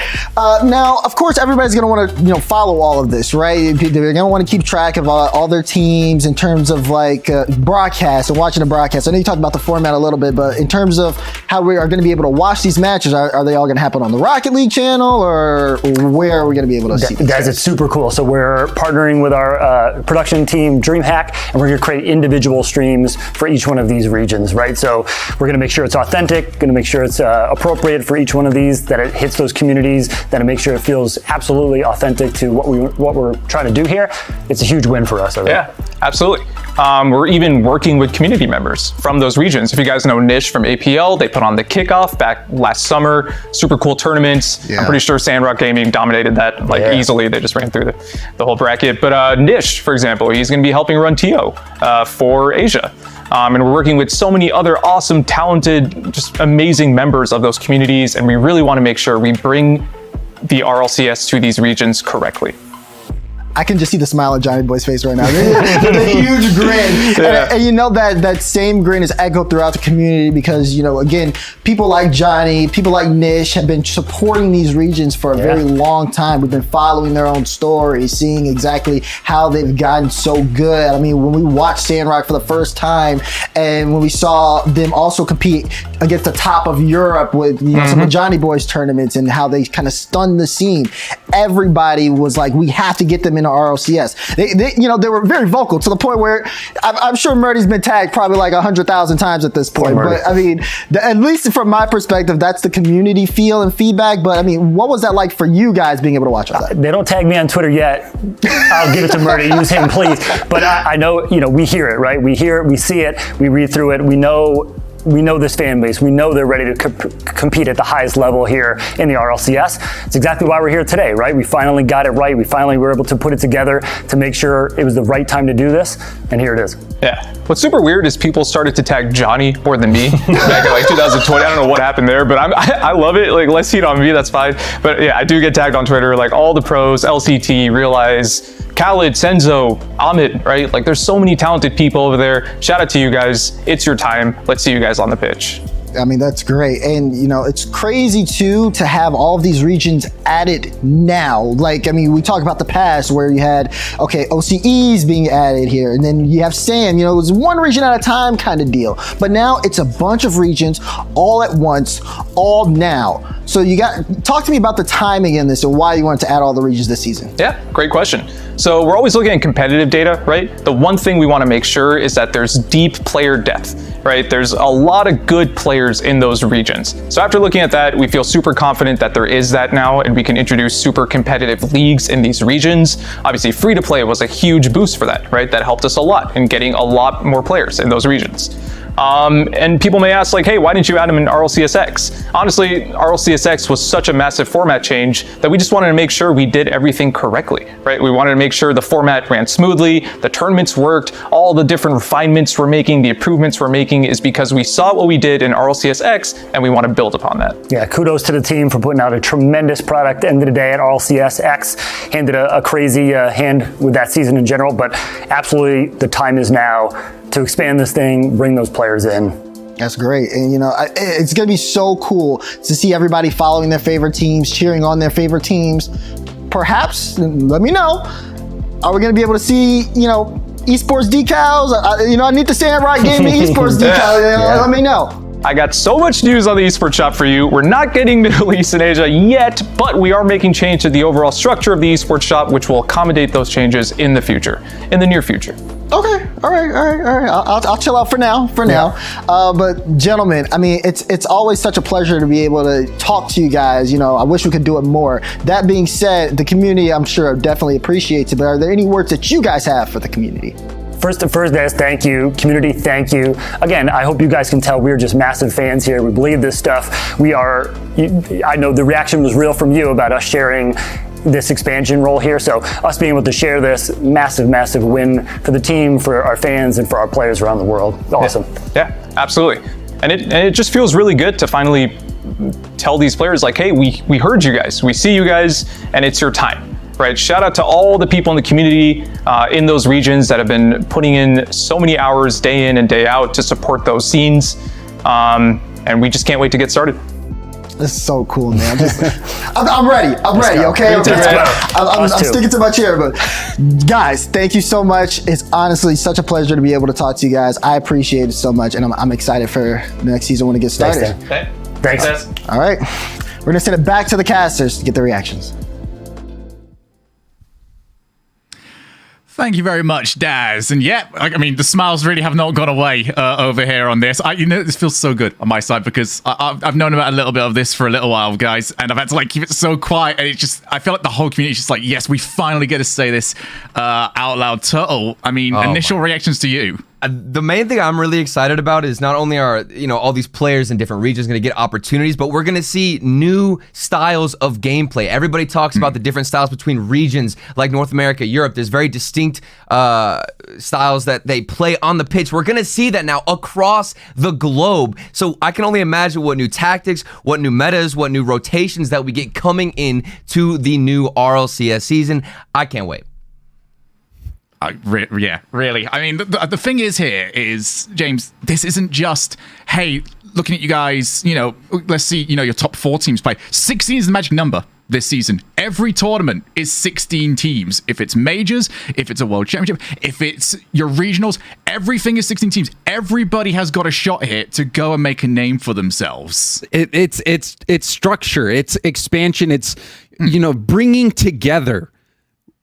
Now, of course, everybody's gonna want to, follow all of this, right? They're gonna want to keep track of all their teams in terms of broadcast and watching the broadcast. I know you talked about the format a little bit, but in terms of how we are going to be able to watch these matches, are they all going to happen on the Rocket League channel, or where are we going to be able to see these guys? It's super cool. So we're partnering with our production team, DreamHack, and we're going to create individual streams for each one of these regions, right? So we're going to make sure it's authentic, going to make sure it's appropriate for each one of these, that it hits those communities, that it makes sure it feels absolutely authentic to what we're trying to do here. It's a huge win for us. Yeah, absolutely. We're even working with community members from those regions. If you guys know Nish from APL, they put on the kickoff back last summer. Super cool tournaments. Yeah. I'm pretty sure Sandrock Gaming dominated that easily. They just ran through the whole bracket. But Nish, for example, he's going to be helping run TO for Asia. And we're working with so many other awesome, talented, just amazing members of those communities. And we really want to make sure we bring the RLCS to these regions correctly. I can just see the smile on Johnny Boy's face right now. The huge grin. Yeah. And that same grin is echoed throughout the community because, again, people like Johnny, people like Nish have been supporting these regions for a very long time. We've been following their own stories, seeing exactly how they've gotten so good. I mean, when we watched Sandrock for the first time and when we saw them also compete against the top of Europe with some of Johnny Boy's tournaments and how they kind of stunned the scene, everybody was like, we have to get them in RLCS. They were very vocal to the point where I'm sure Murdy's been tagged probably like 100,000 times at this point. But I mean, at least from my perspective, that's the community feel and feedback. But I mean, what was that like for you guys being able to watch all that? They don't tag me on Twitter yet. I'll give it to Murdy. Use him, please. But I know, we hear it, right? We hear it, we see it, we read through it, we know this fan base. We know they're ready to compete at the highest level here in the RLCS. It's exactly why we're here today, right? We finally got it right. We finally were able to put it together to make sure it was the right time to do this, and here it is. Yeah. What's super weird is people started to tag Johnny more than me back in like 2020. I don't know what happened there, but I love it. Like, less heat on me, that's fine. But yeah, I do get tagged on Twitter. Like all the pros, LCT, Realize, Khaled, Senzo, Amit, right? Like there's so many talented people over there. Shout out to you guys. It's your time. Let's see you guys on the pitch. I mean, that's great. And, you know, it's crazy, too, to have all of these regions added now. Like, I mean, we talk about the past where you had, okay, OCEs being added here. And then you have SAM, you know, it was one region at a time kind of deal. But now it's a bunch of regions all at once, all now. So talk to me about the timing in this and why you wanted to add all the regions this season. Yeah, great question. So we're always looking at competitive data, right? The one thing we want to make sure is that there's deep player depth, right? There's a lot of good players in those regions. So after looking at that, we feel super confident that there is that now, and we can introduce super competitive leagues in these regions. Obviously, free to play was a huge boost for that, right? That helped us a lot in getting a lot more players in those regions. And people may ask, like, hey, why didn't you add them in RLCSX? Honestly, RLCSX was such a massive format change that we just wanted to make sure we did everything correctly, right? We wanted to make sure the format ran smoothly, the tournaments worked, all the different refinements we're making, the improvements we're making is because we saw what we did in RLCSX and we want to build upon that. Yeah, kudos to the team for putting out a tremendous product. End of the day at RLCSX, handed a crazy hand with that season in general, but absolutely the time is now to expand this thing, bring those players in. That's great. And, you know, it's going to be so cool to see everybody following their favorite teams, cheering on their favorite teams. Perhaps, let me know, are we going to be able to see, you know, esports decals? I need to stand right gaming esports decals. Let me know. I got so much news on the esports shop for you. We're not getting Middle East and Asia yet, but we are making change to the overall structure of the esports shop, which will accommodate those changes in the future, in the near future. Okay, all right. I'll chill out for now. But gentlemen, I mean, it's always such a pleasure to be able to talk to you guys. You know, I wish we could do it more. That being said, the community, I'm sure, definitely appreciates it. But are there any words that you guys have for the community? First and first, guys, thank you. Community, thank you. Again, I hope you guys can tell we're just massive fans here. We believe this stuff. I know the reaction was real from you about us sharing this expansion role here. So us being able to share this, massive win for the team, for our fans, and for our players around the world. Awesome. Yeah, absolutely. And it just feels really good to finally tell these players, like, hey, we heard you guys, we see you guys, and it's your time. Right, shout out to all the people in the community in those regions that have been putting in so many hours day in and day out to support those scenes. And we just can't wait to get started. This is so cool, man. I'm ready. I'm ready. Okay. I'm sticking to my chair, but guys, thank you so much. It's honestly such a pleasure to be able to talk to you guys. I appreciate it so much, and I'm excited for the next season when it gets started. Thanks. All right, we're gonna send it back to the casters to get the reactions. Thank you very much, Daz. And yeah, I mean, the smiles really have not gone away over here on this. This feels so good on my side because I've known about a little bit of this for a little while, guys, and I've had to like keep it so quiet. And I feel like the whole community is just like, yes, we finally get to say this out loud. Turtle, I mean, initial reactions to you. The main thing I'm really excited about is not only are, all these players in different regions going to get opportunities, but we're going to see new styles of gameplay. Everybody talks about the different styles between regions like North America, Europe. There's very distinct styles that they play on the pitch. We're going to see that now across the globe. So I can only imagine what new tactics, what new metas, what new rotations that we get coming in to the new RLCS season. I can't wait. Yeah, really. I mean, the thing is here is, James, this isn't just, hey, looking at you guys, let's see, your top 4 teams play. 16 is the magic number this season. Every tournament is 16 teams. If it's majors, if it's a world championship, if it's your regionals, everything is 16 teams. Everybody has got a shot here to go and make a name for themselves. It's structure, it's expansion, it's, bringing together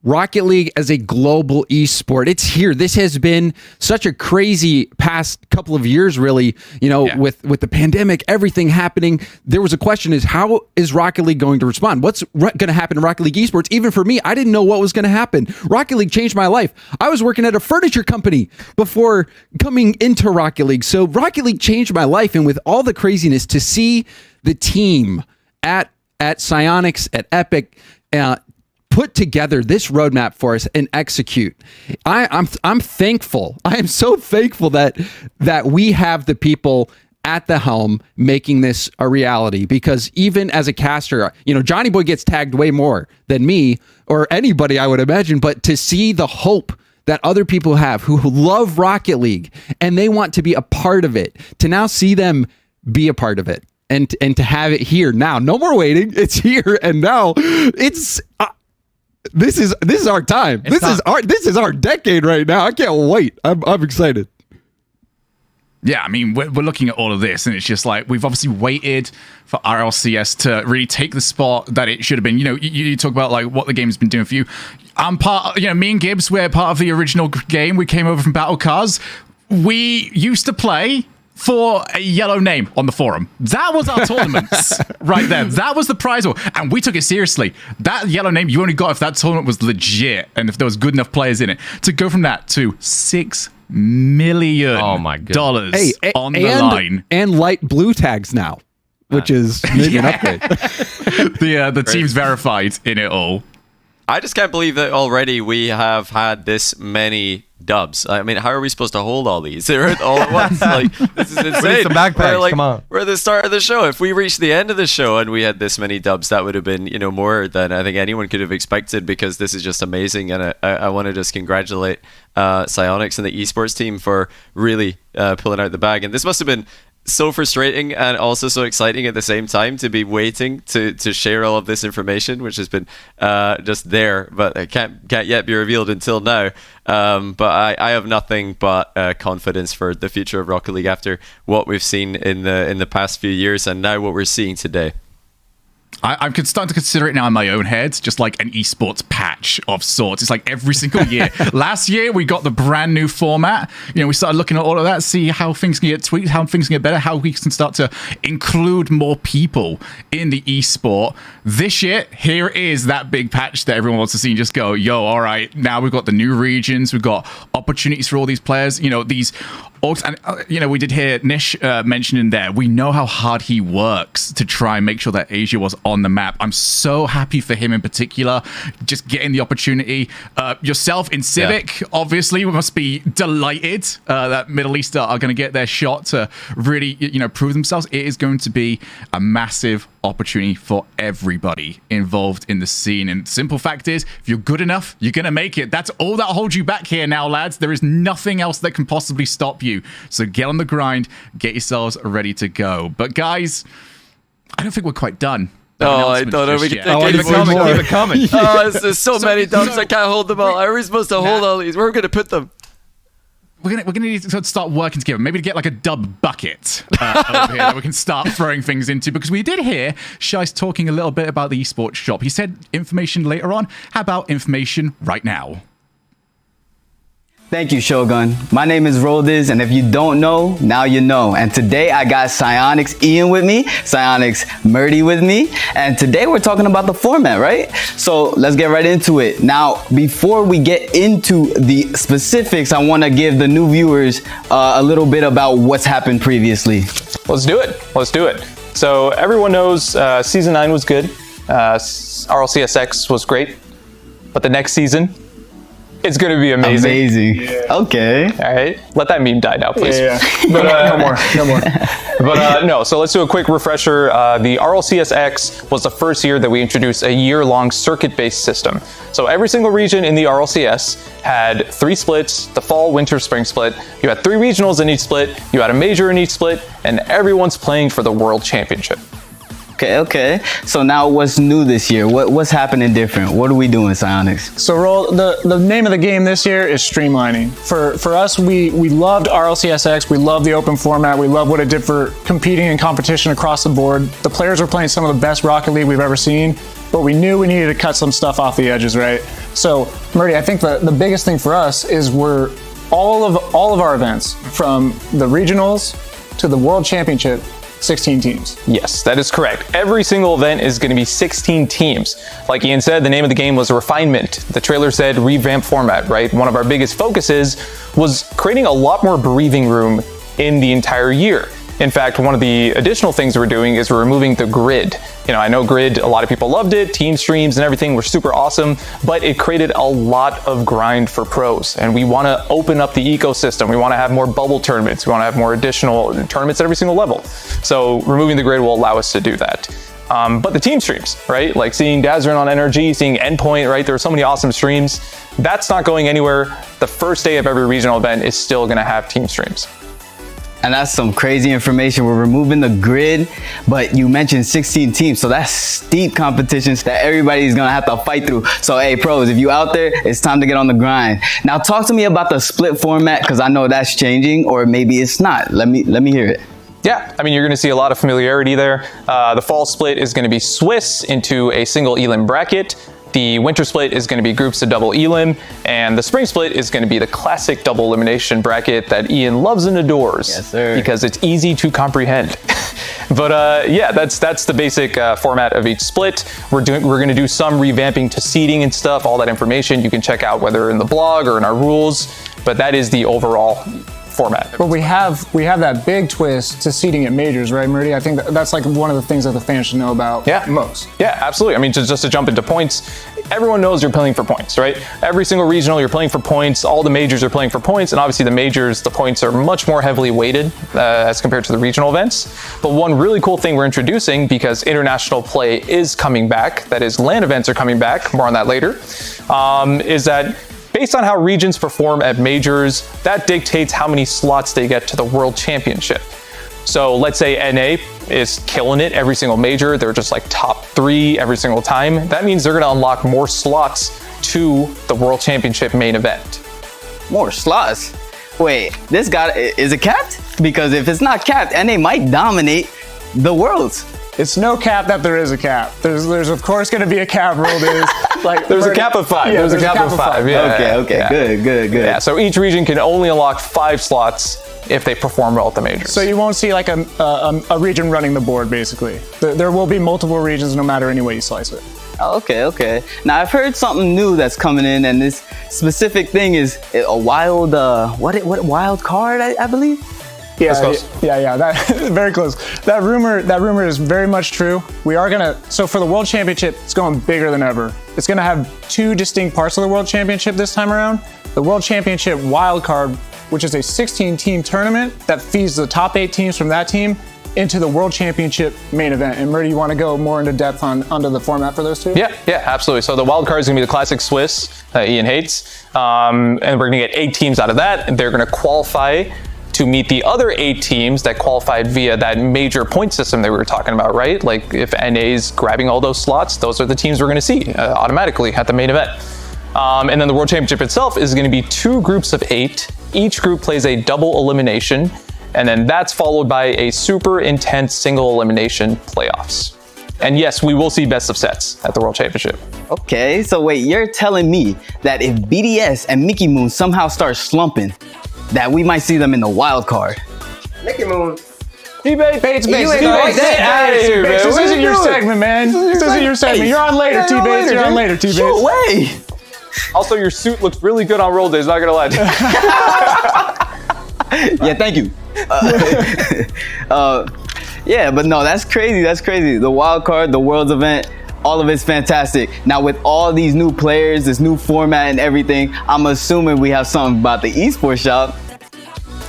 Rocket League as a global esport. It's here. This has been such a crazy past couple of years, really, with the pandemic, everything happening. There was a question is, how is Rocket League going to respond? What's going to happen in Rocket League esports? Even for me, I didn't know what was going to happen. Rocket League changed my life. I was working at a furniture company before coming into Rocket League. So Rocket League changed my life. And with all the craziness, to see the team at Psyonix, at Epic, put together this roadmap for us and execute. I'm thankful. I am so thankful that we have the people at the helm making this a reality, because even as a caster, Johnny Boy gets tagged way more than me or anybody, I would imagine, but to see the hope that other people have who love Rocket League and they want to be a part of it, to now see them be a part of it and to have it here now. No more waiting. It's here and now. It's this is our time. This is our decade right now. I can't wait. I'm excited. Yeah, I mean, we're looking at all of this, and it's just like, we've obviously waited for RLCS to really take the spot that it should have been. You talk about like what the game's been doing for you. I'm part, me and Gibbs, we're part of the original game. We came over from Battle Cars. We used to play for a yellow name on the forum. That was our tournaments right there. That was the prize, and we took it seriously. That yellow name you only got if that tournament was legit and if there was good enough players in it. To go from that to $6 million on the line, and light blue tags now, which is maybe an upgrade. The team's verified in it all. I just can't believe that already we have had this many dubs. I mean, how are we supposed to hold all these? They're all at once. Like, this is insane. We need some backpacks. Come on. We're at the start of the show. If we reached the end of the show and we had this many dubs, that would have been, more than I think anyone could have expected, because this is just amazing. And I want to just congratulate Psyonix and the esports team for really pulling out the bag. And this must have been so frustrating and also so exciting at the same time, to be waiting to share all of this information, which has been just there, but it can't yet be revealed until now. But I have nothing but confidence for the future of Rocket League after what we've seen in the past few years and now what we're seeing today. I'm starting to consider it now in my own head, just like an esports patch of sorts. It's like every single year. Last year, we got the brand new format. We started looking at all of that, see how things can get tweaked, how things can get better, how we can start to include more people in the esport. This year, here is that big patch that everyone wants to see and just go, yo, all right, now we've got the new regions, we've got opportunities for all these players, these. And, we did hear Nish mention in there, we know how hard he works to try and make sure that Asia was on the map. I'm so happy for him in particular, just getting the opportunity. Yourself in Civic, obviously, we must be delighted that Middle East are going to get their shot to really, prove themselves. It is going to be a massive opportunity for everybody involved in the scene. And the simple fact is, if you're good enough, you're going to make it. That's all that holds you back here now, lads. There is nothing else that can possibly stop you. So get on the grind, get yourselves ready to go. But guys, I don't think we're quite done. I don't know. We can keep it coming. There's so many dubs. I can't hold them all. How are we supposed to hold all these? Where are we going to put them? We're gonna need to start working together. Maybe to get like a dub bucket over here that we can start throwing things into, because we did hear Shai's talking a little bit about the esports shop. He said information later on. How about information right now? Thank you, Shogun. My name is Roldiz, and if you don't know, now you know. And today I got Psyonix Ian with me, Psyonix Murdy with me, and today we're talking about the format, right? So let's get right into it. Now, before we get into the specifics, I want to give the new viewers a little bit about what's happened previously. Let's do it. So everyone knows Season 9 was good, RLCSX was great, but the next season, it's going to be amazing. Yeah. Okay. All right. Let that meme die now, please. Yeah. But, no more. But so let's do a quick refresher. The RLCSX was the first year that we introduced a year-long circuit-based system. So every single region in the RLCS had 3 splits, the fall, winter, spring split. You had 3 regionals in each split. You had a major in each split, and everyone's playing for the World Championship. Okay. So now what's new this year? What's happening different? What are we doing, Psyonix? So the name of the game this year is streamlining. For us, we loved RLCSX. We love the open format. We love what it did for competing and competition across the board. The players were playing some of the best Rocket League we've ever seen, but we knew we needed to cut some stuff off the edges, right? So, Murdy, I think the biggest thing for us is all of our events, from the regionals to the World Championship, 16 teams. Yes, that is correct. Every single event is going to be 16 teams. Like Ian said, the name of the game was refinement. The trailer said revamped format, right? One of our biggest focuses was creating a lot more breathing room in the entire year. In fact, one of the additional things we're doing is we're removing the grid. You know, I know grid, a lot of people loved it, team streams and everything were super awesome, but it created a lot of grind for pros. And we want to open up the ecosystem. We want to have more bubble tournaments. We want to have more additional tournaments at every single level. So removing the grid will allow us to do that. But the team streams, right? Like seeing Dazrin on NRG, seeing Endpoint, right? There are so many awesome streams. That's not going anywhere. The first day of every regional event is still going to have team streams. And that's some crazy information. We're removing the grid, but you mentioned 16 teams, so that's steep competitions that everybody's gonna have to fight through. So hey, pros, if you out there, it's time to get on the grind. Now talk to me about the split format, because I know that's changing, or maybe it's not. Let me hear it. Yeah, I mean, you're going to see a lot of familiarity there. The fall split is going to be Swiss into a single elim bracket. The winter split is going to be groups of double elim, and the spring split is going to be the classic double elimination bracket that Ian loves and adores. Yes, sir. Because it's easy to comprehend. But yeah, that's the basic format of each split. We're going to do some revamping to seeding and stuff. All that information you can check out whether in the blog or in our rules. But that is the overall format. But we have that big twist to seeding at majors, right, Murdy? I think that's like one of the things that the fans should know about most. Yeah, absolutely. I mean, just to jump into points, everyone knows you're playing for points, right? Every single regional, you're playing for points. All the majors are playing for points, and obviously the majors, the points are much more heavily weighted as compared to the regional events. But one really cool thing we're introducing, because international play is coming back, that is, LAN events are coming back, more on that later, is that based on how regions perform at majors, that dictates how many slots they get to the World Championship. So let's say NA is killing it every single major. They're just like top 3 every single time. That means they're going to unlock more slots to the World Championship main event. More slots? Wait, is it capped? Because if it's not capped, NA might dominate the Worlds. It's no cap that there is a cap. There's of course going to be a cap rule. There's a cap of 5. Yeah, there's a cap of 5. Yeah. Okay. Yeah. Good. Yeah. So each region can only unlock 5 slots if they perform well at the majors. So you won't see like a region running the board, basically. There will be multiple regions no matter any way you slice it. Okay. Now I've heard something new that's coming in, and this specific thing is a wild wild card, I believe. Yeah, that very close. That rumor is very much true. We are so for the World Championship, it's going bigger than ever. It's gonna have 2 distinct parts of the World Championship this time around. The World Championship wildcard, which is a 16-team tournament that feeds the top 8 teams from that team into the World Championship main event. And Murdy, you want to go more into depth onto the format for those 2? Yeah, absolutely. So the wild card is going to be the classic Swiss, Ian hates, and we're going to get 8 teams out of that, and they're going to qualify to meet the other 8 teams that qualified via that major point system that we were talking about, right? Like if NA's grabbing all those slots, those are the teams we're going to see automatically at the main event. And then the World Championship itself is going to be 2 groups of 8. Each group plays a double elimination, and then that's followed by a super intense single elimination playoffs. And yes, we will see best of sets at the World Championship. Okay, so wait, you're telling me that if BDS and Mickey Moon somehow start slumping, that we might see them in the wild card? Mickey Moon. Bates. Get out of here, man. This isn't your segment, man. This isn't your segment. You're on later, T-Bates. You're on later, T-Bates. No way. Also, your suit looks really good on roll days, not gonna lie. Yeah, thank you. Yeah, but no, that's crazy. The wild card, the Worlds event, all of it's fantastic. Now with all these new players, this new format and everything, I'm assuming we have something about the esports shop.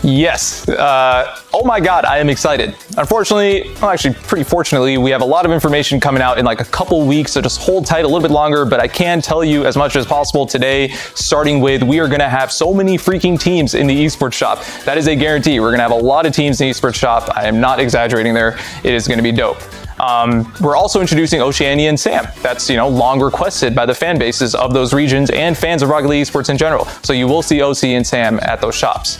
Yes. Oh my God, I am excited. Unfortunately, well, actually pretty fortunately, we have a lot of information coming out in like a couple weeks, so just hold tight a little bit longer, but I can tell you as much as possible today, starting with we are gonna have so many freaking teams in the esports shop. That is a guarantee. We're gonna have a lot of teams in the esports shop. I am not exaggerating there. It is gonna be dope. We're also introducing Oceania and SAM. That's, long requested by the fan bases of those regions and fans of Rocket League Esports in general. So you will see OC and SAM at those shops.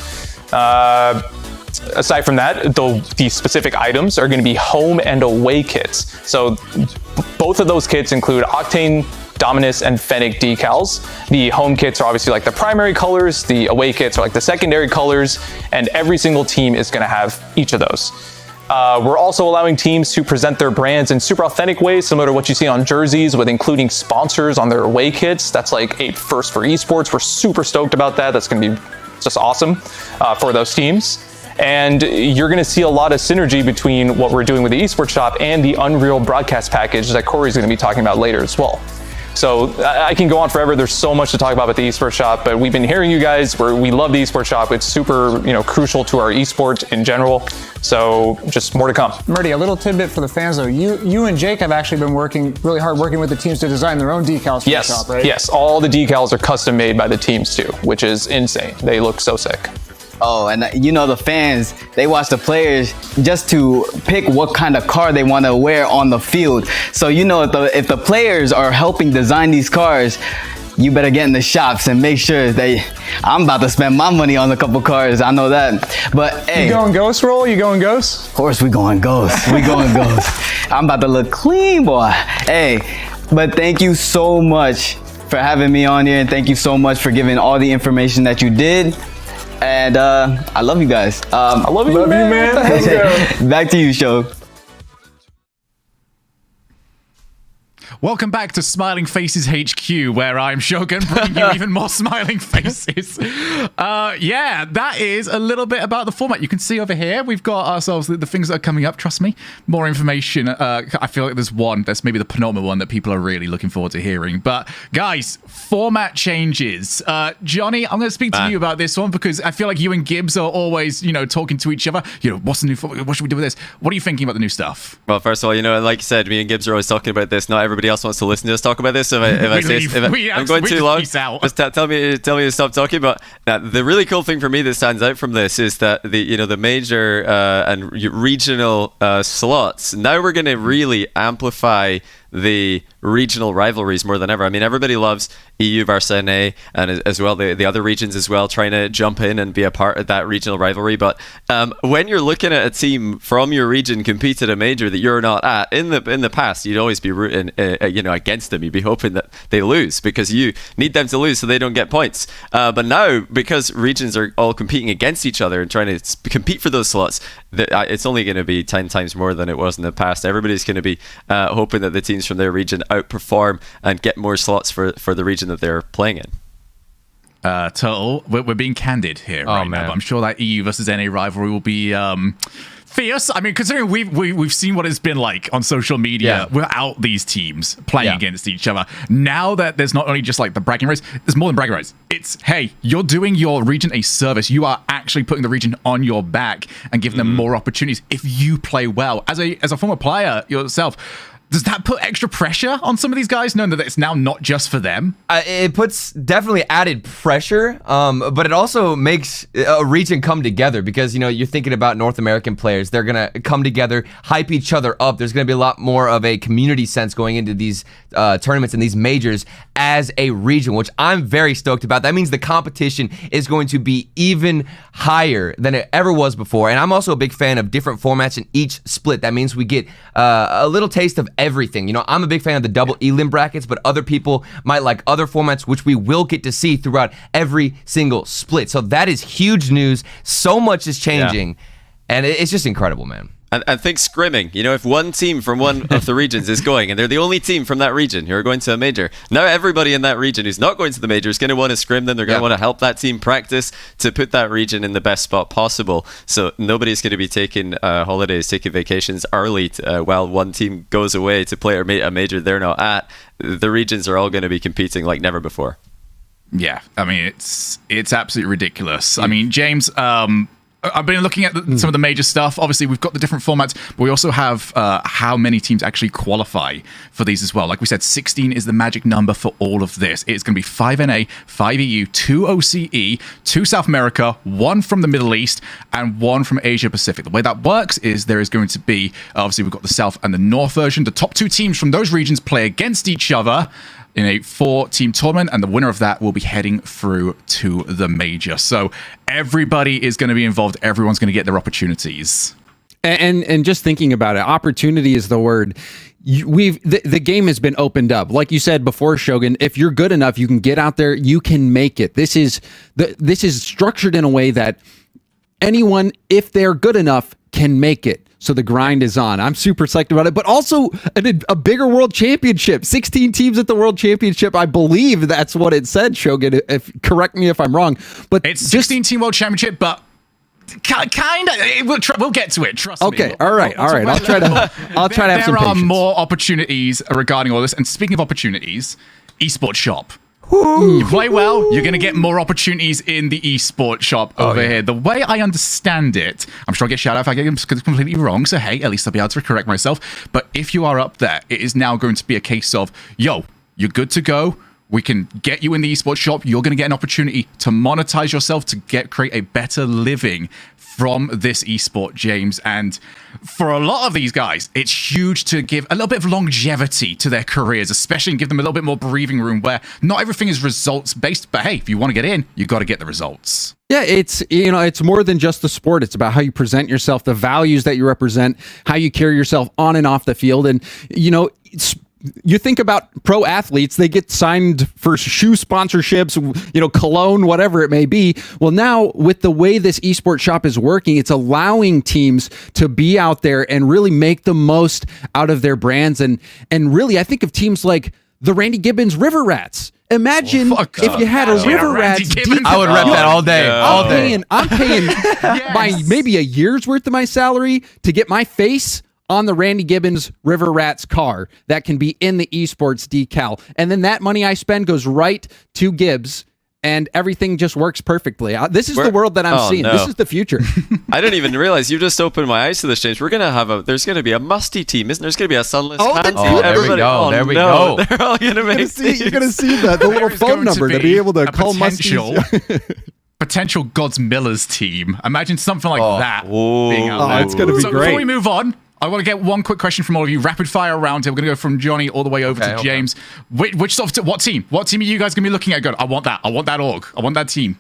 Aside from that, the specific items are going to be home and away kits. So both of those kits include Octane, Dominus, and Fennec decals. The home kits are obviously like the primary colors, the away kits are like the secondary colors, and every single team is going to have each of those. We're also allowing teams to present their brands in super authentic ways, similar to what you see on jerseys, with including sponsors on their away kits. That's like a first for esports. We're super stoked about that. That's going to be just awesome for those teams. And you're going to see a lot of synergy between what we're doing with the Esports Shop and the Unreal broadcast package that Corey's going to be talking about later as well. So I can go on forever. There's so much to talk about with the Esports Shop, but we've been hearing you guys. We love the Esports Shop. It's super, crucial to our esports in general. So just more to come. Murdy, a little tidbit for the fans though. You and Jake have actually been working really hard with the teams to design their own decals for the shop, right? Yes, all the decals are custom made by the teams too, which is insane. They look so sick. Oh, and the fans, they watch the players just to pick what kind of car they want to wear on the field. So, if the players are helping design these cars, you better get in the shops and make sure I'm about to spend my money on a couple cars. I know that. But hey. You going ghost roll? You going ghost? Of course we going ghost. We going ghost. I'm about to look clean, boy. Hey, but thank you so much for having me on here. And thank you so much for giving all the information that you did. And I love you guys. I love you, man. Back to you, Show. Welcome back to Smiling Faces HQ, where I'm Shogun, bringing you even more smiling faces. Yeah, that is a little bit about the format. You can see over here, we've got ourselves the things that are coming up. Trust me, more information. I feel like there's maybe the penultimate one that people are really looking forward to hearing. But guys, format changes. Johnny, I'm going to speak to you about this one because I feel like you and Gibbs are always, talking to each other. What's the new format? What should we do with this? What are you thinking about the new stuff? Well, first of all, like you said, me and Gibbs are always talking about this. Not everybody else wants to listen to us talk about this. If I'm going too long, just tell me to stop talking. But the really cool thing for me that stands out from this is that the major and regional slots. Now we're going to really amplify the regional rivalries more than ever. I mean, everybody loves EU versus NA, and as well the other regions as well, trying to jump in and be a part of that regional rivalry. But when you're looking at a team from your region compete at a major that you're not at, in the past, you'd always be rooting against them. You'd be hoping that they lose because you need them to lose so they don't get points. But now, because regions are all competing against each other and trying to compete for those slots, it's only going to be 10 times more than it was in the past. Everybody's going to be hoping that the teams from their region outperform and get more slots for the region that they're playing in. Total, we're being candid here now, but I'm sure that EU versus NA rivalry will be fierce. I mean, considering we've seen what it's been like on social media without these teams playing against each other. Now that there's not only just like the bragging rights, there's more than bragging rights. It's, hey, you're doing your region a service. You are actually putting the region on your back and giving them more opportunities if you play well. As a former player yourself, does that put extra pressure on some of these guys, knowing that it's now not just for them? It puts definitely added pressure, but it also makes a region come together because, you're thinking about North American players. They're going to come together, hype each other up. There's going to be a lot more of a community sense going into these tournaments and these majors as a region, which I'm very stoked about. That means the competition is going to be even higher than it ever was before. And I'm also a big fan of different formats in each split. That means we get a little taste of everything. I'm a big fan of the double elim brackets, but other people might like other formats, which we will get to see throughout every single split. So that is huge news. So much is changing, and it's just incredible, man. And think scrimming. If one team from one of the regions is going, and they're the only team from that region who are going to a major, now everybody in that region who's not going to the major is going to want to scrim them. They're going to want to help that team practice to put that region in the best spot possible. So nobody's going to be taking holidays, taking vacations early while one team goes away to play a major they're not at. The regions are all going to be competing like never before. Yeah, I mean, it's absolutely ridiculous. I mean, James, I've been looking at some of the major stuff. Obviously, we've got the different formats, but we also have how many teams actually qualify for these as well. Like we said, 16 is the magic number for all of this. It's going to be 5 NA, 5 EU, 2 OCE, 2 South America, 1 from the Middle East, and 1 from Asia Pacific. The way that works is there is going to be, obviously, we've got the South and the North version. The top 2 teams from those regions play against each other in a 4-team tournament, and the winner of that will be heading through to the major. So everybody is going to be involved. Everyone's going to get their opportunities. And just thinking about it, opportunity is the word. The game has been opened up. Like you said before, Shogun, if you're good enough, you can get out there, you can make it. This is structured in a way that anyone, if they're good enough, can make it. So the grind is on. I'm super psyched about it, but also a bigger world championship. 16 teams at the world championship. I believe that's what it said, Shogun. Correct me if I'm wrong, but it's 16 team world championship, but Kind of. We'll get to it. Trust me. Okay. All right. I'll try to have some patience. There are more opportunities regarding all this. And speaking of opportunities, Esports Shop. You play well, you're going to get more opportunities in the esports shop over here. The way I understand it, I'm sure I'll get shouted out if I get it completely wrong, so hey, at least I'll be able to correct myself. But if you are up there, it is now going to be a case of, yo, you're good to go. We can get you in the esports shop. You're going to get an opportunity to monetize yourself to create a better living from this esport, James. And for a lot of these guys, it's huge to give a little bit of longevity to their careers, especially and give them a little bit more breathing room where not everything is results based. But hey, if you want to get in, you got to get the results. Yeah, it's more than just the sport. It's about how you present yourself, the values that you represent, how you carry yourself on and off the field. And, you think about pro athletes, they get signed for shoe sponsorships, cologne, whatever it may be. Well, now with the way this esports shop is working, it's allowing teams to be out there and really make the most out of their brands. And really, I think of teams like the Randy Gibbons River Rats. Imagine if you had a River Rats. I would rep that all day. I'm paying by maybe a year's worth of my salary to get my face on the Randy Gibbons River Rats car that can be in the esports decal. And then that money I spend goes right to Gibbs and everything just works perfectly. This is the world that I'm seeing. No. This is the future. I didn't even realize you just opened my eyes to this, James. We're going to have there's going to be a Musty team, isn't there? There's going to be a Sunless Hand team. There we go. There we go. They're all going to make You're going to see the little phone number to be able to call Musty. Potential Gods Millers team. Imagine something like that being out there. It's going to be great. Before we move on, I want to get one quick question from all of you. Rapid fire around here. We're going to go from Johnny all the way over to James. What team? What team are you guys going to be looking at? I want that. I want that org. I want that team.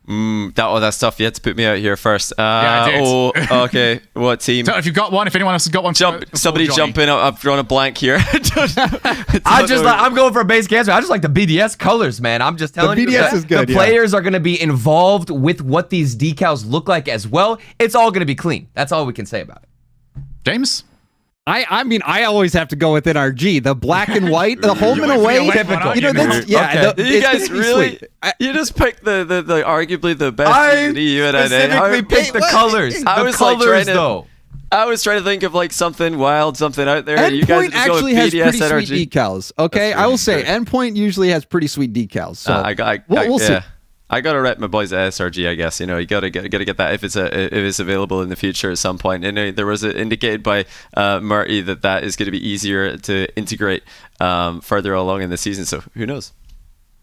That's tough. You had to put me out here first. I did. Okay. What team? So if you've got one, if anyone else has got one, somebody jump in. I've drawn a blank here. I'm going for a base cancer. I just like the BDS colors, man. I'm just telling you. BDS is good. The players are going to be involved with what these decals look like as well. It's all going to be clean. That's all we can say about it. James? I mean, I always have to go with NRG. The black and white, the home and away. Typical. You guys really? You just picked the arguably the best I EU and specifically picked the colors. I was colors, though. I was trying to think of like something wild, something out there. Endpoint You guys just actually go has with pretty PDS, sweet decals. Okay, I will say Endpoint usually has pretty sweet decals. So we'll see. I gotta rep my boys at SRG. I guess you gotta get that if it's available in the future at some point. And there was indicated by Marty that is going to be easier to integrate further along in the season. So who knows?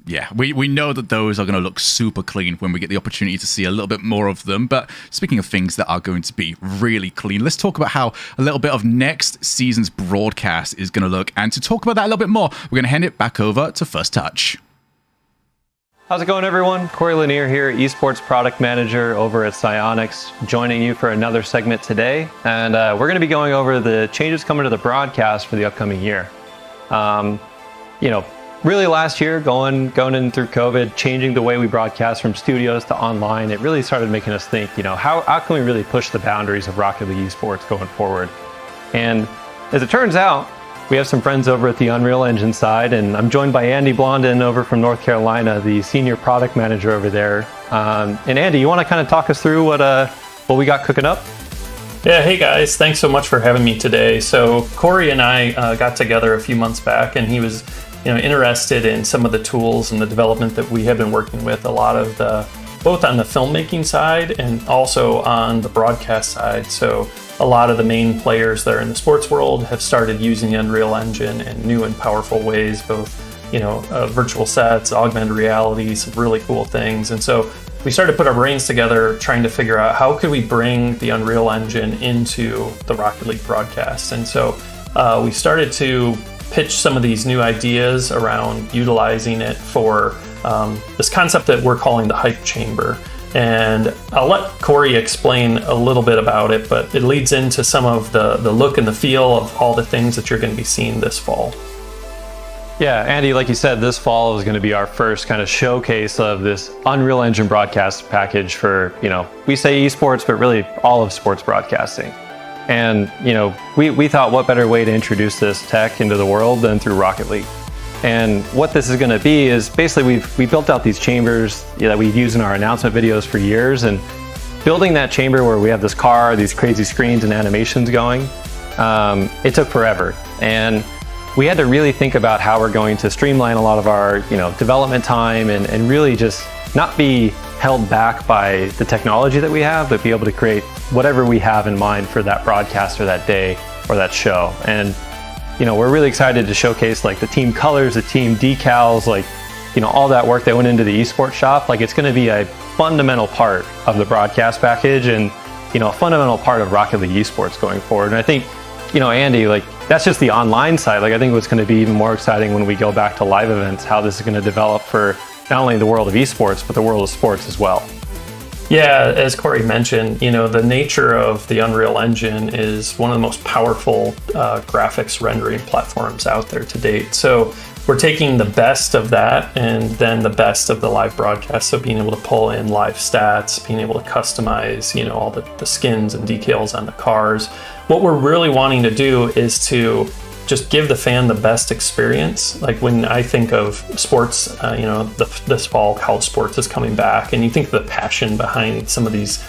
Yeah, we know that those are going to look super clean when we get the opportunity to see a little bit more of them. But speaking of things that are going to be really clean, let's talk about how a little bit of next season's broadcast is going to look. And to talk about that a little bit more, we're going to hand it back over to First Touch. How's it going, everyone? Corey Lanier here, Esports Product Manager over at Psyonix, joining you for another segment today. And we're going to be going over the changes coming to the broadcast for the upcoming year. Really last year, going in through COVID, changing the way we broadcast from studios to online, it really started making us think, how can we really push the boundaries of Rocket League Esports going forward? And as it turns out, we have some friends over at the Unreal Engine side, and I'm joined by Andy Blondin over from North Carolina, the Senior Product Manager over there. And Andy, you want to kind of talk us through what we got cooking up? Yeah, hey guys, thanks so much for having me today. So Corey and I got together a few months back, and he was interested in some of the tools and the development that we have been working with, a lot of both on the filmmaking side and also on the broadcast side. So a lot of the main players that are in the sports world have started using the Unreal Engine in new and powerful ways, both virtual sets, augmented reality, some really cool things. And so we started to put our brains together trying to figure out how could we bring the Unreal Engine into the Rocket League broadcast. And so we started to pitch some of these new ideas around utilizing it for this concept that we're calling the hype chamber. And I'll let Corey explain a little bit about it, but it leads into some of the look and the feel of all the things that you're going to be seeing this fall. Yeah, Andy, like you said, this fall is going to be our first kind of showcase of this Unreal Engine broadcast package for, we say esports, but really all of sports broadcasting. And, we thought what better way to introduce this tech into the world than through Rocket League. And what this is going to be is basically we built out these chambers that we've used in our announcement videos for years, and building that chamber where we have this car, these crazy screens and animations going, it took forever. And we had to really think about how we're going to streamline a lot of our, development time and really just not be held back by the technology that we have, but be able to create whatever we have in mind for that broadcast or that day or that show. And, we're really excited to showcase like the team colors, the team decals, like, all that work that went into the esports shop. Like, it's going to be a fundamental part of the broadcast package and, a fundamental part of Rocket League Esports going forward. And I think, Andy, like, that's just the online side. Like, I think what's going to be even more exciting when we go back to live events, how this is going to develop for not only the world of esports, but the world of sports as well. Yeah, as Corey mentioned, the nature of the Unreal Engine is one of the most powerful graphics rendering platforms out there to date. So we're taking the best of that and then the best of the live broadcast. So being able to pull in live stats, being able to customize, all the skins and decals on the cars. What we're really wanting to do is to just give the fan the best experience. Like when I think of sports, this fall college sports is coming back, and you think of the passion behind some of these,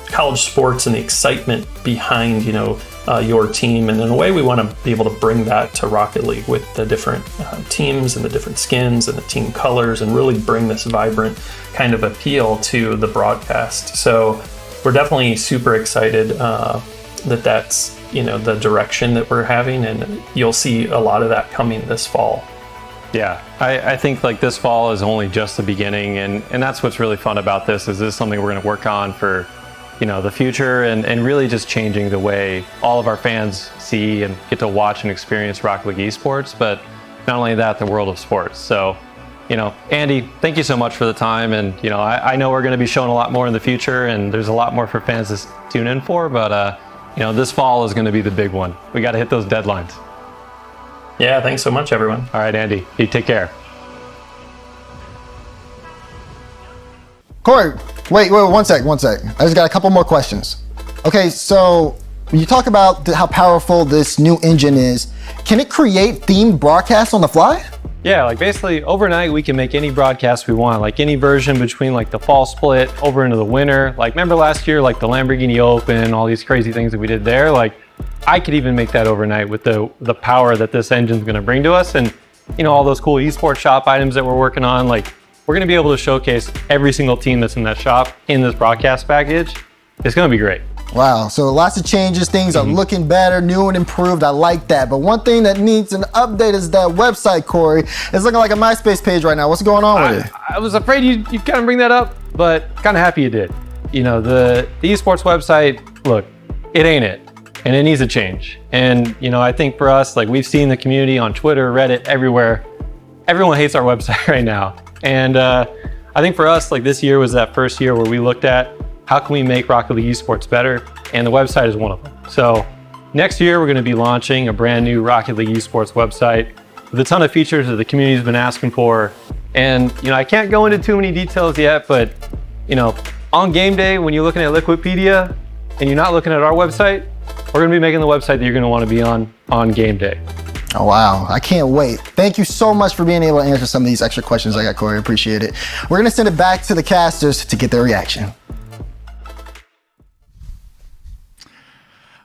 college sports and the excitement behind, your team. And in a way, we want to be able to bring that to Rocket League with the different teams and the different skins and the team colors, and really bring this vibrant kind of appeal to the broadcast. So we're definitely super excited that's the direction that we're having, and you'll see a lot of that coming this fall. Yeah, I think like this fall is only just the beginning, and that's what's really fun about this. Is this something we're going to work on for the future, and really just changing the way all of our fans see and get to watch and experience Rocket League Esports, but not only that, the world of sports. So Andy, thank you so much for the time, and I know we're going to be showing a lot more in the future, and there's a lot more for fans to tune in for, but this fall is going to be the big one. We got to hit those deadlines. Yeah, thanks so much, everyone. All right, Andy, you take care. Corey, wait, one sec. I just got a couple more questions. Okay, so when you talk about how powerful this new engine is, can it create themed broadcasts on the fly? Yeah, like basically overnight we can make any broadcast we want, like any version between like the fall split over into the winter. Like remember last year, like the Lamborghini Open, all these crazy things that we did there. Like I could even make that overnight with the power that this engine's going to bring to us, and all those cool esports shop items that we're working on. Like we're going to be able to showcase every single team that's in that shop in this broadcast package. It's going to be great. Wow, so lots of changes, things are looking better, new and improved. I like that. But one thing that needs an update is that website, Corey. It's looking like a MySpace page right now. What's going on with it? I was afraid you'd kind of bring that up, but kind of happy you did. The esports website, look, it ain't it, and it needs a change. And I think for us, like we've seen the community on Twitter, Reddit, everywhere, everyone hates our website right now. And I think for us, like this year was that first year where we looked at how can we make Rocket League Esports better? And the website is one of them. So next year, we're going to be launching a brand new Rocket League Esports website with a ton of features that the community's been asking for. And, I can't go into too many details yet, but, on game day, when you're looking at Liquipedia and you're not looking at our website, we're going to be making the website that you're going to want to be on game day. Oh, wow. I can't wait. Thank you so much for being able to answer some of these extra questions I got, Corey. Appreciate it. We're going to send it back to the casters to get their reaction.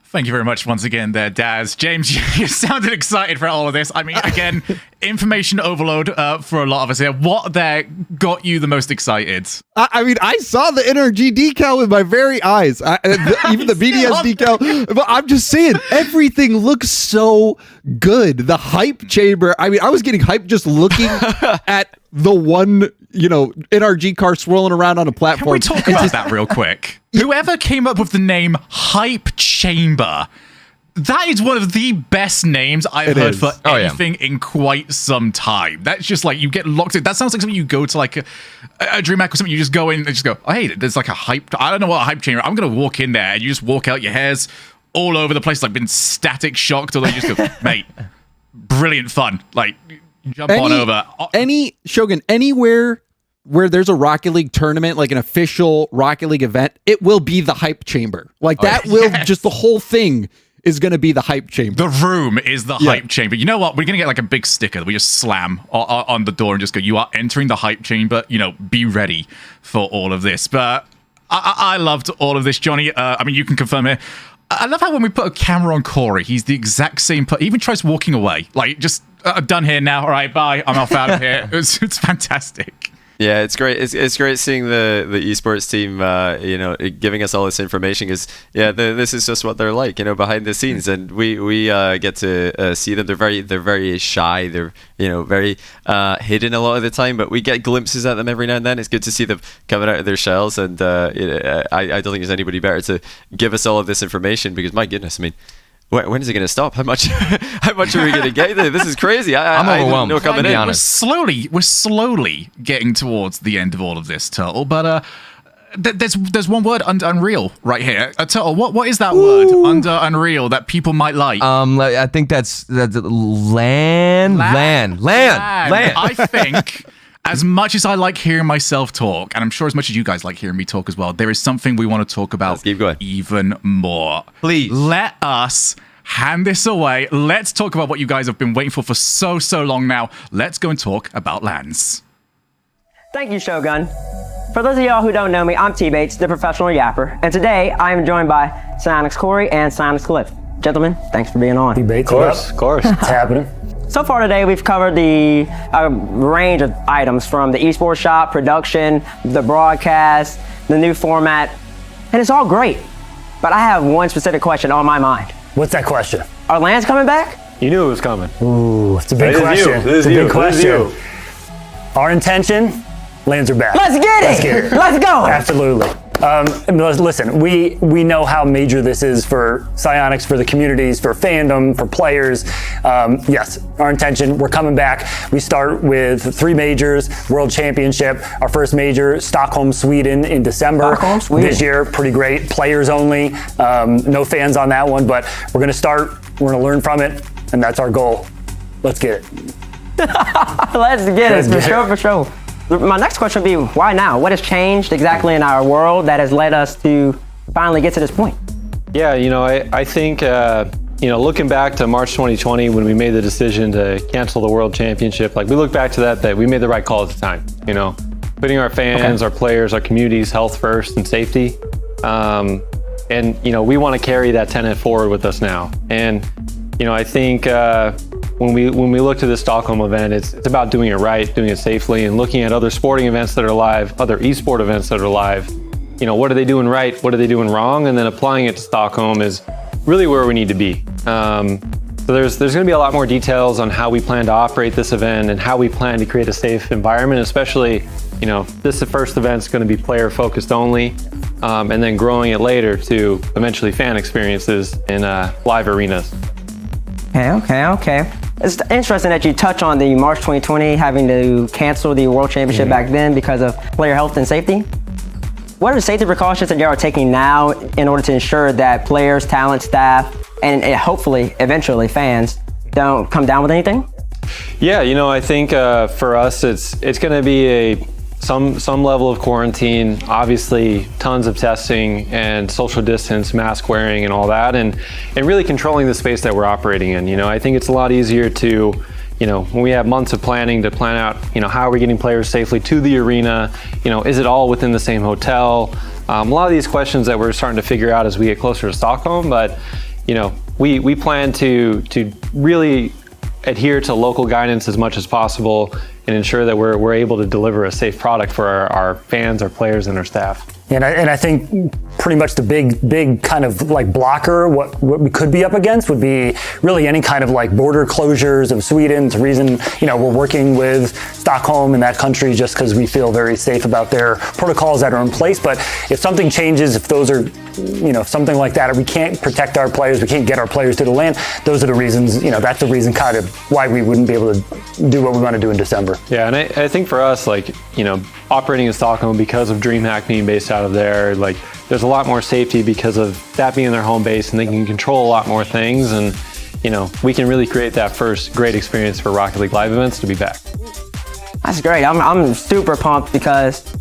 Thank you very much once again there, Daz. James, you sounded excited for all of this. I mean, again, information overload for a lot of us here. What there got you the most excited? I mean, I saw the NRG decal with my very eyes. Even the BDS decal. But I'm just saying, everything looks so good. The hype chamber. I mean, I was getting hyped just looking at the one, NRG car swirling around on a platform. Can we talk about that real quick? Whoever came up with the name Hype Chamber, that is one of the best names I've heard for anything in quite some time. That's just like, you get locked in. That sounds like something you go to like a DreamHack or something. You just go in and just go, oh, hey, there's like a hype. I don't know what a hype chamber. I'm going to walk in there, and you just walk out, your hair's all over the place, like been static shocked, or they just go, mate, brilliant fun. Like, jump on over. Shogun, anywhere where there's a Rocket League tournament, like an official Rocket League event, it will be the hype chamber. Like just the whole thing is going to be the hype chamber. The room is the hype chamber. You know what? We're going to get like a big sticker that we just slam on the door and just go, you are entering the hype chamber. Be ready for all of this. But I loved all of this, Johnny. I mean, you can confirm here. I love how when we put a camera on Corey, he's the exact same. He even tries walking away. Like, just, I'm done here now. All right, bye. I'm off out of here. It's fantastic. Yeah, it's great. It's great seeing the esports team, giving us all this information because this is just what they're like, behind the scenes, and we get to see them. They're very shy. They're very hidden a lot of the time, but we get glimpses at them every now and then. It's good to see them coming out of their shells, and I don't think there's anybody better to give us all of this information because my goodness, I mean. When is it going to stop? How much are we going to get? This is crazy. I'm overwhelmed. I coming in. We're slowly getting towards the end of all of this, Turtle. But there's one word under Unreal right here. Turtle, what is that word under Unreal that people might like? I think that's land. I think. As much as I like hearing myself talk, and I'm sure as much as you guys like hearing me talk as well, there is something we want to talk about. Let's keep going. Even more. Please. Let us hand this away. Let's talk about what you guys have been waiting for so long now. Let's go and talk about lands. Thank you, Shogun. For those of y'all who don't know me, I'm T-Bates, the professional yapper, and today I am joined by Psyonix Corey and Psyonix Cliff. Gentlemen, thanks for being on. T-Bates, Of course. It's happening. So far today, we've covered the range of items from the esports shop, production, the broadcast, the new format, and it's all great. But I have one specific question on my mind. What's that question? Are lands coming back? You knew it was coming. Ooh, it's a big question. It's a big question. Our intention, lands are back. Let's get it. Let's go. Absolutely. Listen, we know how major this is for Psyonix, for the communities, for fandom, for players. Yes, our intention, we're coming back. We start with 3 majors, World Championship, our first major, Stockholm, Sweden in December. Stockholm, Sweden. This year, pretty great, players only. No fans on that one, but we're gonna start, we're gonna learn from it, and that's our goal. Let's get it. Let's get it, for sure. My next question would be, why now? What has changed exactly in our world that has led us to finally get to this point? Yeah, I think, looking back to March 2020 when we made the decision to cancel the World Championship, we look back to that we made the right call at the time, putting our fans, our players, our communities' health first and safety. We want to carry that tenet forward with us now. And, I think, when we look to the Stockholm event, it's about doing it right, doing it safely, and looking at other sporting events that are live, other esport events that are live. What are they doing right? What are they doing wrong? And then applying it to Stockholm is really where we need to be. So there's going to be a lot more details on how we plan to operate this event and how we plan to create a safe environment, especially, this first event's going to be player focused only, and then growing it later to eventually fan experiences in live arenas. Okay. It's interesting that you touch on the March 2020 having to cancel the World Championship back then because of player health and safety. What are the safety precautions that you are taking now in order to ensure that players, talent, staff, and hopefully, eventually, fans don't come down with anything? Yeah, I think for us, it's going to be some level of quarantine, obviously tons of testing and social distance, mask wearing and all that, and really controlling the space that we're operating in. I think it's a lot easier to, when we have months of planning to plan out, how are we getting players safely to the arena? Is it all within the same hotel? A lot of these questions that we're starting to figure out as we get closer to Stockholm, but, we plan to really adhere to local guidance as much as possible and ensure that we're able to deliver a safe product for our fans, our players, and our staff. And I think pretty much the big kind of blocker, what we could be up against would be really any kind of border closures of Sweden. It's a reason, we're working with Stockholm and that country just because we feel very safe about their protocols that are in place. But if something changes, if those are, if something like that, or we can't protect our players, we can't get our players to the land, those are the reasons, that's the reason kind of why we wouldn't be able to do what we want to do in December. Yeah, and I think for us, operating in Stockholm because of DreamHack being based out of there, there's a lot more safety because of that being their home base, and they can control a lot more things, and we can really create that first great experience for Rocket League live events to be back. That's great. I'm super pumped because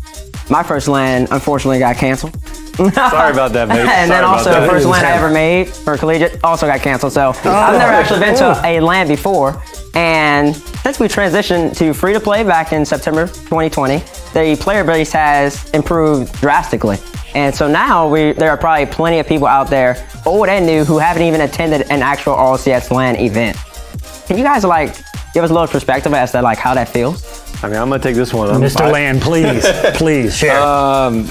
my first LAN unfortunately got canceled. Sorry about that, mate. And then also the first LAN I ever made for collegiate also got canceled. So I've never actually been to a LAN before. And since we transitioned to free-to-play back in September 2020, the player base has improved drastically. And so now there are probably plenty of people out there, old and new, who haven't even attended an actual RLCS LAN event. Can you guys like give us a little perspective as to like how that feels? I mean, I'm gonna take this one. Mr. Land, please, please share.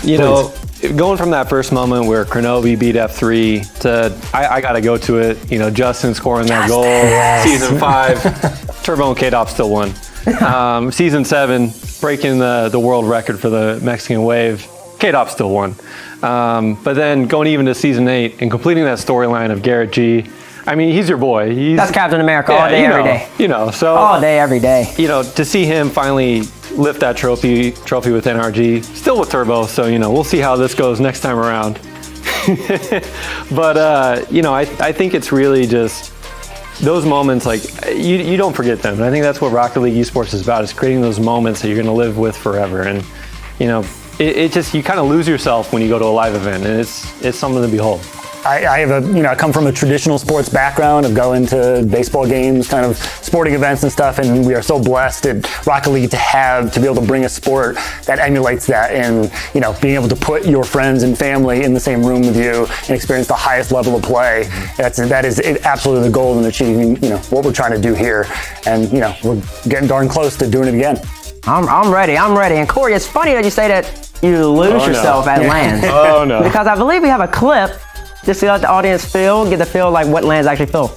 You know, going from that first moment where Kronobi beat F3 to I gotta go to it. You know, Justin scoring that goal. Yes. Season 5, Turbo and K-Dop still won. Season 7, breaking the world record for the Mexican Wave. K-Dop still won. But then going even to Season 8 and completing that storyline of Garrett G. I mean, he's your boy. That's Captain America all day, every day. You know, so all day, every day. You know, to see him finally lift that trophy with NRG, still with Turbo. So you know, we'll see how this goes next time around. But you know, I think it's really just those moments. Like you don't forget them. And I think that's what Rocket League Esports is about: is creating those moments that you're going to live with forever. And you know, it just you kind of lose yourself when you go to a live event, and it's something to behold. I have I come from a traditional sports background of going to baseball games, kind of sporting events and stuff, and we are so blessed at Rocket League to be able to bring a sport that emulates that, and you know, being able to put your friends and family in the same room with you and experience the highest level of play. That is absolutely the goal in achieving, you know, what we're trying to do here, and you know, we're getting darn close to doing it again. I'm ready. And Corey, it's funny that you say that you lose yourself at LAN. Oh no! Because I believe we have a clip. Just to let the audience get the feel like what LANs actually feel.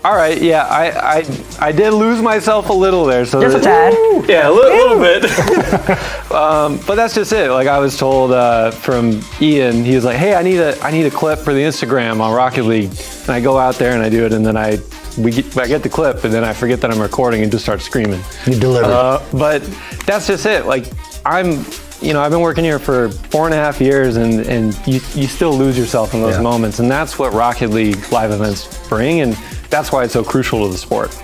All right, yeah, I did lose myself a little there. So just a tad. Yeah, a little bit. But that's just it. Like I was told from Ian, he was like, "Hey, I need a clip for the Instagram on Rocket League," and I go out there and I do it, and then I get the clip, and then I forget that I'm recording and just start screaming. You deliver. But that's just it. Like I've been working here for 4.5 years, and you still lose yourself in those moments, and that's what Rocket League live events bring, and that's why it's so crucial to the sport.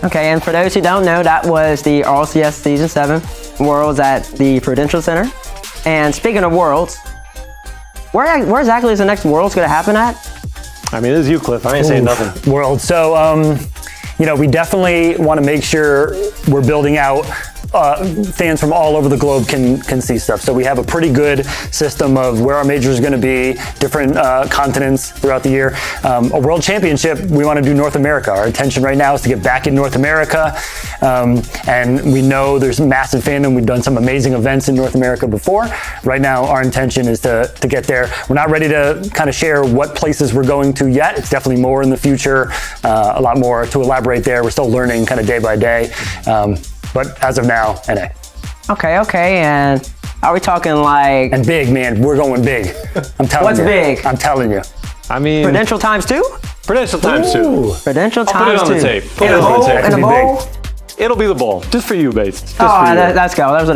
Okay, and for those who don't know, that was the RLCS Season 7 Worlds at the Prudential Center. And speaking of Worlds, where exactly is the next Worlds going to happen at? I mean, this is you, Cliff. I ain't saying nothing. World. So, you know, we definitely want to make sure we're building out fans from all over the globe can see stuff. So we have a pretty good system of where our majors are going to be, different continents throughout the year. A world championship, we want to do North America. Our intention right now is to get back in North America. And we know there's massive fandom. We've done some amazing events in North America before. Right now, our intention is to get there. We're not ready to kind of share what places we're going to yet. It's definitely more in the future, a lot more to elaborate there. We're still learning kind of day by day. But as of now, NA. Okay, and are we talking like... And big, man, we're going big. I'm telling you. What's big? I'm telling you. I mean... Prudential times 2? Prudential times 2. Prudential times 2. Put it on the tape. Put it on the tape. In a bowl? It'll be the bowl, just for you, Bates. Just for you. Let's go. Those are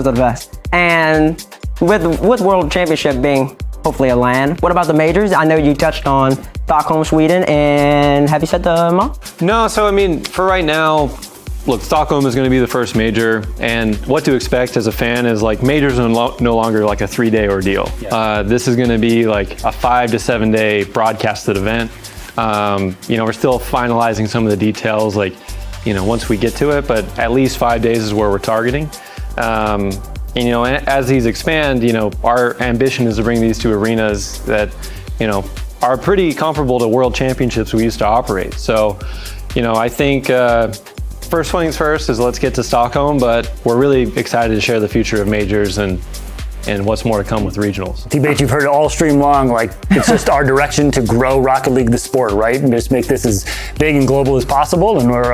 the best. And with World Championship being hopefully a LAN, what about the majors? I know you touched on Stockholm, Sweden, and have you said the month? No, so I mean, for right now, look, Stockholm is going to be the first major, and what to expect as a fan is like majors are no longer like a 3-day ordeal. Yeah. This is going to be like a 5 to 7 day broadcasted event. You know, we're still finalizing some of the details, like, you know, once we get to it, but at least 5 days is where we're targeting. And, you know, as these expand, you know, our ambition is to bring these to arenas that, you know, are pretty comparable to world championships we used to operate. So, you know, I think, first things first is let's get to Stockholm, but we're really excited to share the future of majors and what's more to come with regionals. T-Bait, you've heard it all stream long, like it's just our direction to grow Rocket League the sport, right? And just make this as big and global as possible. And we're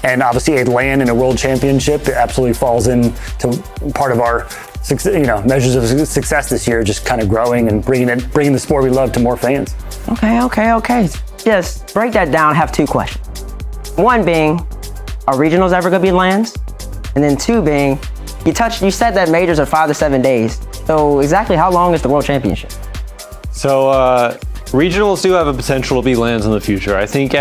and obviously a LAN and a world championship absolutely falls into part of our measures of success this year, just kind of growing and bringing the sport we love to more fans. Okay. Just break that down. I have 2 questions. One being, are regionals ever going to be LANs? And then 2 being, you said that majors are 5 to 7 days. So exactly how long is the World Championship? So regionals do have a potential to be LANs in the future. I think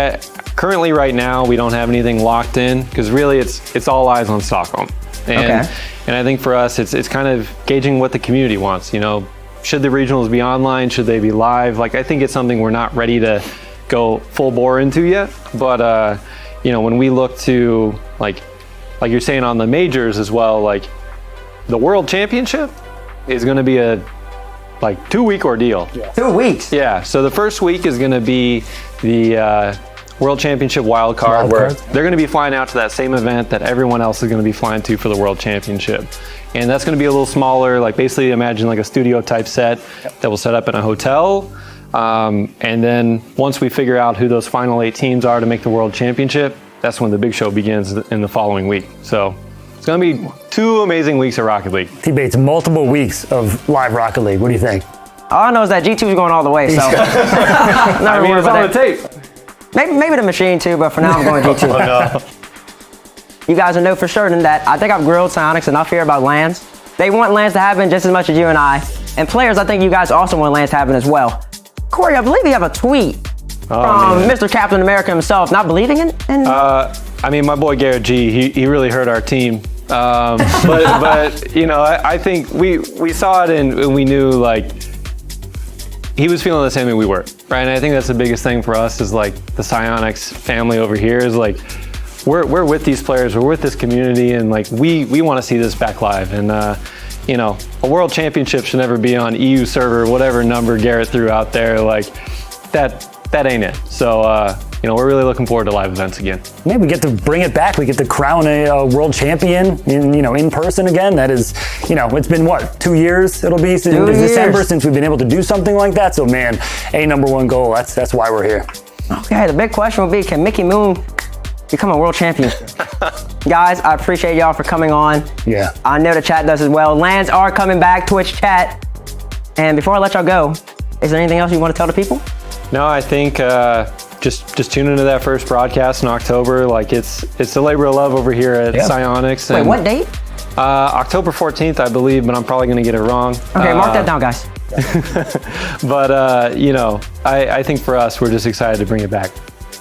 currently right now we don't have anything locked in because really it's all eyes on Stockholm. And I think for us it's kind of gauging what the community wants. You know, should the regionals be online? Should they be live? Like I think it's something we're not ready to go full bore into yet. But when we look to like you're saying on the majors as well, like the World Championship is going to be a 2-week ordeal. 2 weeks. Yeah. So the first week is going to be the World Championship wild card, where they're going to be flying out to that same event that everyone else is going to be flying to for the World Championship. And that's going to be a little smaller, like basically imagine like a studio type set that will set up in a hotel. And then once we figure out who those final 8 teams are to make the World Championship, that's when the big show begins in the following week. So it's going to be 2 amazing weeks of Rocket League. T-Bates, multiple weeks of live Rocket League. What do you think? All I know is that G2 is going all the way, so. I mean, it's on the tape. Maybe the machine too, but for now I'm going G2. Oh, no. You guys will know for certain that I think I've grilled Psyonix enough here about LANs. They want LANs to happen just as much as you and I. And players, I think you guys also want LANs to happen as well. Corey, I believe you have a tweet from Mr. Captain America himself, not believing in I mean, my boy Garrett G, he really hurt our team. But I think we saw it and we knew like he was feeling the same way we were, right? And I think that's the biggest thing for us is like the Psyonix family over here is like we're with these players, we're with this community, and like we want to see this back live. And a World Championship should never be on EU server, whatever number Garrett threw out there. Like that ain't it. So we're really looking forward to live events again. Maybe we get to bring it back. We get to crown a world champion in person again. That is, it's been what, 2 years? It'll be since December since we've been able to do something like that. So man, number one goal. That's why we're here. Okay, the big question will be, can Mickey Moon become a world champion? Guys, I appreciate y'all for coming on. Yeah. I know the chat does as well. LANs are coming back, Twitch chat. And before I let y'all go, is there anything else you want to tell the people? No, I think just tune into that first broadcast in October. Like it's the labor of love over here at Psyonix. Wait, what date? October 14th, I believe, but I'm probably going to get it wrong. Okay, mark that down, guys. But I think for us, we're just excited to bring it back.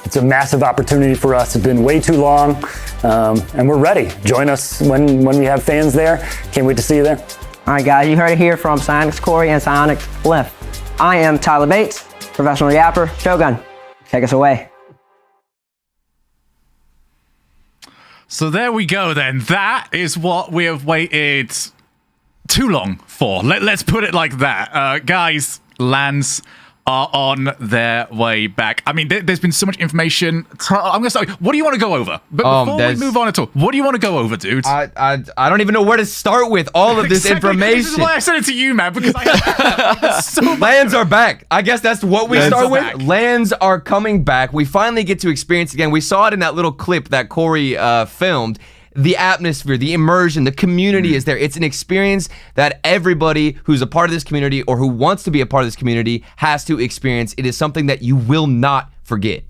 It's a massive opportunity for us. It's been way too long, and we're ready. Join us when we have fans there. Can't wait to see you there. All right, guys, you heard it here from Psyonix Corey and Psyonix Cliff. I am Tyler Bates, professional yapper, Shogun. Take us away. So there we go then. That is what we have waited too long for. Let's put it like that. Guys, LANs are on their way back. I mean, there's been so much information. I'm going to start. What do you want to go over? But before we move on at all, what do you want to go over, dude? I don't even know where to start with all of this information. This is why I sent it to you, man, because LANs are back. I guess that's what we start with. LANs are coming back. We finally get to experience again. We saw it in that little clip that Corey filmed. The atmosphere, the immersion, the community is there. It's an experience that everybody who's a part of this community or who wants to be a part of this community has to experience. It is something that you will not forget.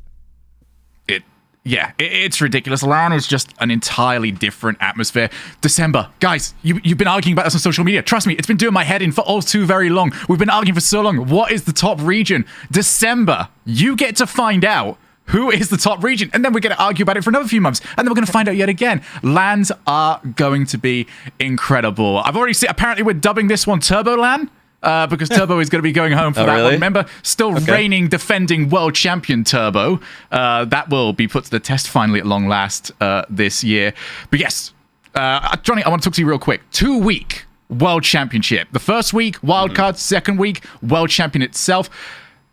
It's ridiculous. LAN is just an entirely different atmosphere. December. Guys, you've been arguing about this on social media. Trust me, it's been doing my head in for all too very long. We've been arguing for so long. What is the top region? December. You get to find out who is the top region, and then we're going to argue about it for another few months, and then we're going to find out yet again. LANs are going to be incredible. I've already seen, apparently we're dubbing this one Turbo LAN, because Turbo is going to be going home for that one. Remember, still reigning, defending world champion Turbo. That will be put to the test finally at long last this year. But yes, Johnny, I want to talk to you real quick. 2-week world championship. The first week, wildcard. Second week, world champion itself.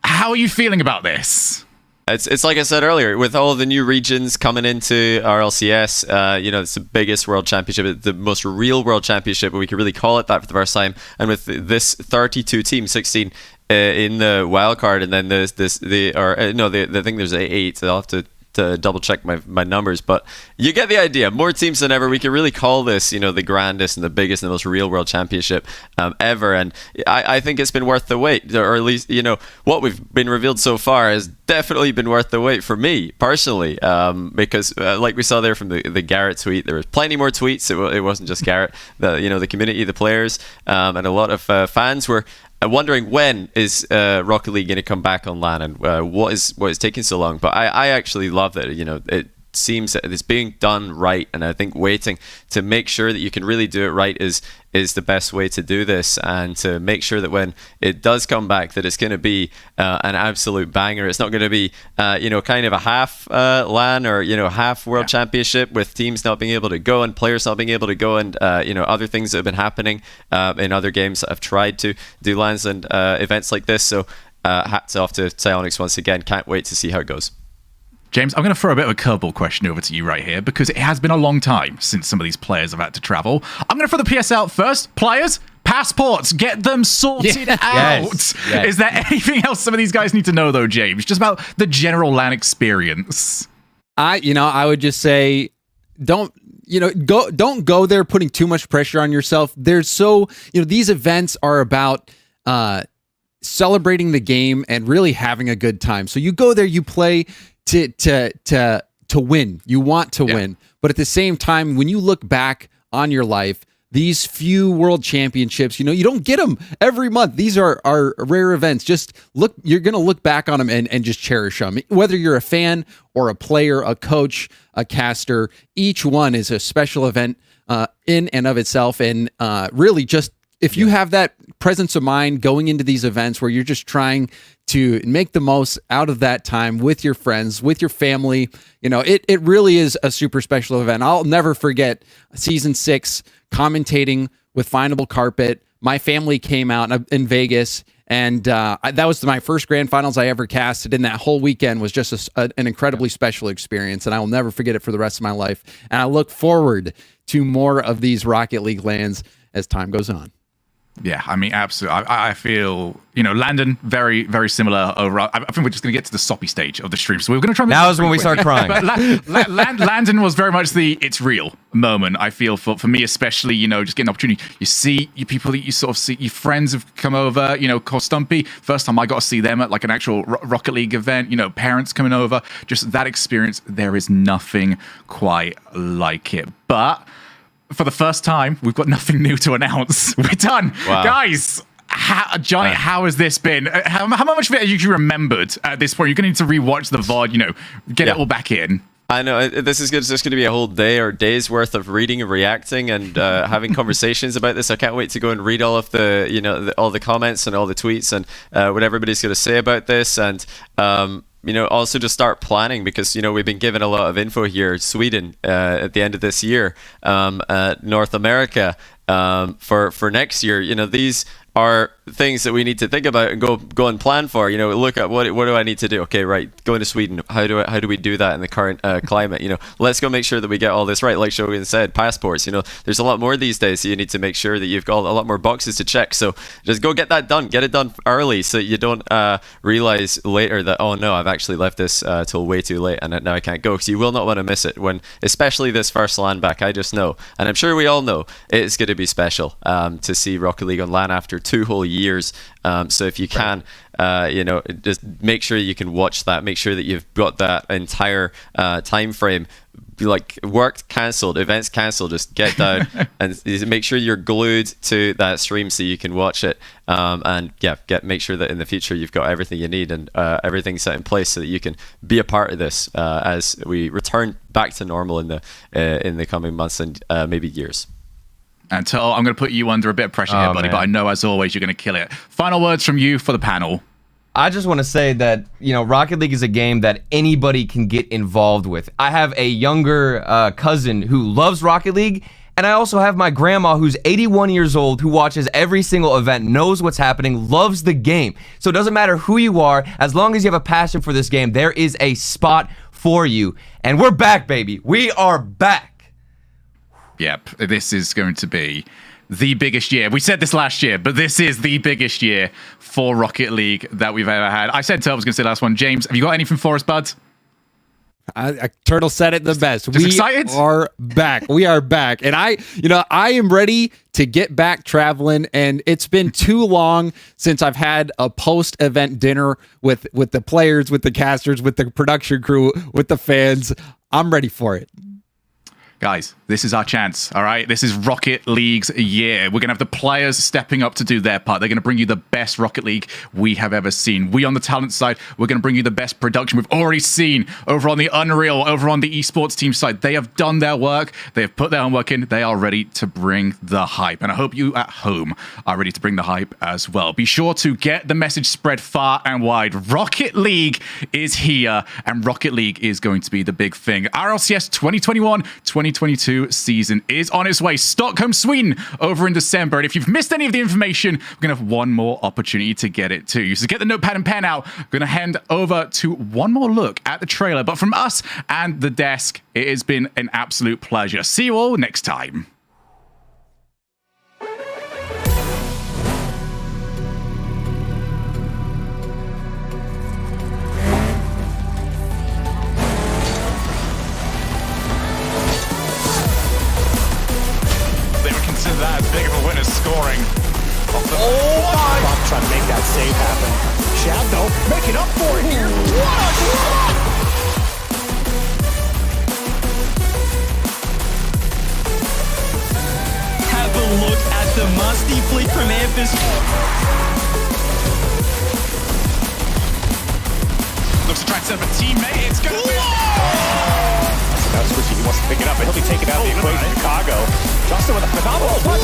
How are you feeling about this? It's like I said earlier, with all of the new regions coming into RLCS, it's the biggest world championship, the most real world championship, but we could really call it that for the first time. And with this 32 teams, 16 in the wild card, and then I think there's 8. I'll have to double check my numbers, but you get the idea. More teams than ever. We can really call this, the grandest and the biggest and the most real world championship ever. And I think it's been worth the wait, or at least, what we've been revealed so far has definitely been worth the wait for me personally, because like we saw there from the Garrett tweet, there was plenty more tweets. It wasn't just Garrett. The community, the players, and a lot of fans were wondering when is Rocket League going to come back on LAN, and what is taking so long. But I actually love that seems that it's being done right, and I think waiting to make sure that you can really do it right is the best way to do this, and to make sure that when it does come back, that it's going to be an absolute banger. It's not going to be kind of a half LAN or half World Championship with teams not being able to go and players not being able to go, and other things that have been happening in other games that have tried to do LANs and events like this. So hats off to Psyonix once again. Can't wait to see how it goes. James, I'm going to throw a bit of a curveball question over to you right here, because it has been a long time since some of these players have had to travel. I'm going to throw the PS out first. Players, passports, get them sorted out. Yes. Is there anything else some of these guys need to know, though, James? Just about the general LAN experience. I would just say, don't go there putting too much pressure on yourself. These events are about celebrating the game and really having a good time. So you go there, you play to win. You want to win. But at the same time, when you look back on your life, these few world championships, you don't get them every month. These are rare events. Just look, you're going to look back on them and just cherish them. Whether you're a fan or a player, a coach, a caster, each one is a special event in and of itself. And really just, if you have that presence of mind going into these events where you're just trying to make the most out of that time with your friends, with your family, it really is a super special event. I'll never forget season 6 commentating with Findable Carpet. My family came out in Vegas, and that was my first grand finals I ever casted, and that whole weekend was just an incredibly special experience, and I will never forget it for the rest of my life. And I look forward to more of these Rocket League LANs as time goes on. Yeah, I mean, absolutely. I feel, Landon, very, very similar over. I think we're just going to get to the soppy stage of the stream. So we're going to try and... Now is when we start crying. But Landon was very much the it's real moment, I feel, for me especially, just getting an opportunity. You see people that you sort of see, your friends have come over, Cole Stumpy. First time I got to see them at like an actual Rocket League event, parents coming over. Just that experience, there is nothing quite like it. But... for the first time, we've got nothing new to announce. We're done. Wow. Guys, Johnny, how has this been? How much of it have you remembered at this point? You're going to need to rewatch the VOD, get it all back in. I know, this is just going to be a whole day or days worth of reading and reacting and having conversations about this. I can't wait to go and read all of the, all the comments and all the tweets and what everybody's going to say about this. And, also just start planning, because, we've been given a lot of info here. Sweden at the end of this year, North America for next year. These are things that we need to think about and go and plan for. Look at what do I need to do? Okay, right, going to Sweden. How do we do that in the current climate? Let's go make sure that we get all this right. Like Shogun said, passports. There's a lot more these days, so you need to make sure that you've got a lot more boxes to check. So just go get that done. Get it done early, so you don't realize later that, oh no, I've actually left this till way too late, and now I can't go. Because you will not want to miss it when, especially this first LAN back. I just know, and I'm sure we all know, it's going to be special to see Rocket League on LAN after 2 whole years. So if you can, just make sure you can watch that. Make sure that you've got that entire time frame, like work cancelled, events cancelled. Just get down and make sure you're glued to that stream so you can watch it. And make sure that in the future you've got everything you need and everything set in place so that you can be a part of this as we return back to normal in the coming months and maybe years. And Turtle, I'm going to put you under a bit of pressure here, buddy, but I know, as always, you're going to kill it. Final words from you for the panel. I just want to say that, Rocket League is a game that anybody can get involved with. I have a younger cousin who loves Rocket League, and I also have my grandma who's 81 years old who watches every single event, knows what's happening, loves the game. So it doesn't matter who you are, as long as you have a passion for this game, there is a spot for you. And we're back, baby. We are back. Yep, this is going to be the biggest year. We said this last year, but this is the biggest year for Rocket League that we've ever had. I said Turtle was going to say last one. James, have you got anything for us, bud? Turtle said it the best. We excited? Are back. We are back. And I am ready to get back traveling. And it's been too long since I've had a post-event dinner with the players, with the casters, with the production crew, with the fans. I'm ready for it. Guys, This is our chance, all right? This is Rocket League's year. We're going to have the players stepping up to do their part. They're going to bring you the best Rocket League we have ever seen. We on the talent side, we're going to bring you the best production we've already seen over on the Unreal, over on the esports team side. They have done their work. They have put their homework in. They are ready to bring the hype. And I hope you at home are ready to bring the hype as well. Be sure to get the message spread far and wide. Rocket League is here, and Rocket League is going to be the big thing. RLCS 2021-2022 season is on its way. Stockholm, Sweden over in December. And if you've missed any of the information, we're going to have one more opportunity to get it to you. So get the notepad and pen out. We're going to hand over to one more look at the trailer. But from us and the desk, it has been an absolute pleasure. See you all next time. That big of a win is scoring. Oh my! Trying to make that save happen. Shad though, making up for it here. What a shot! Have a look at the musty fleet from Ampus. Looks to try and set up a teammate. It's gonna be. Now Swishy, he wants to pick it up, and he'll be taken out of the equation. Chicago. Justin with a phenomenal touch.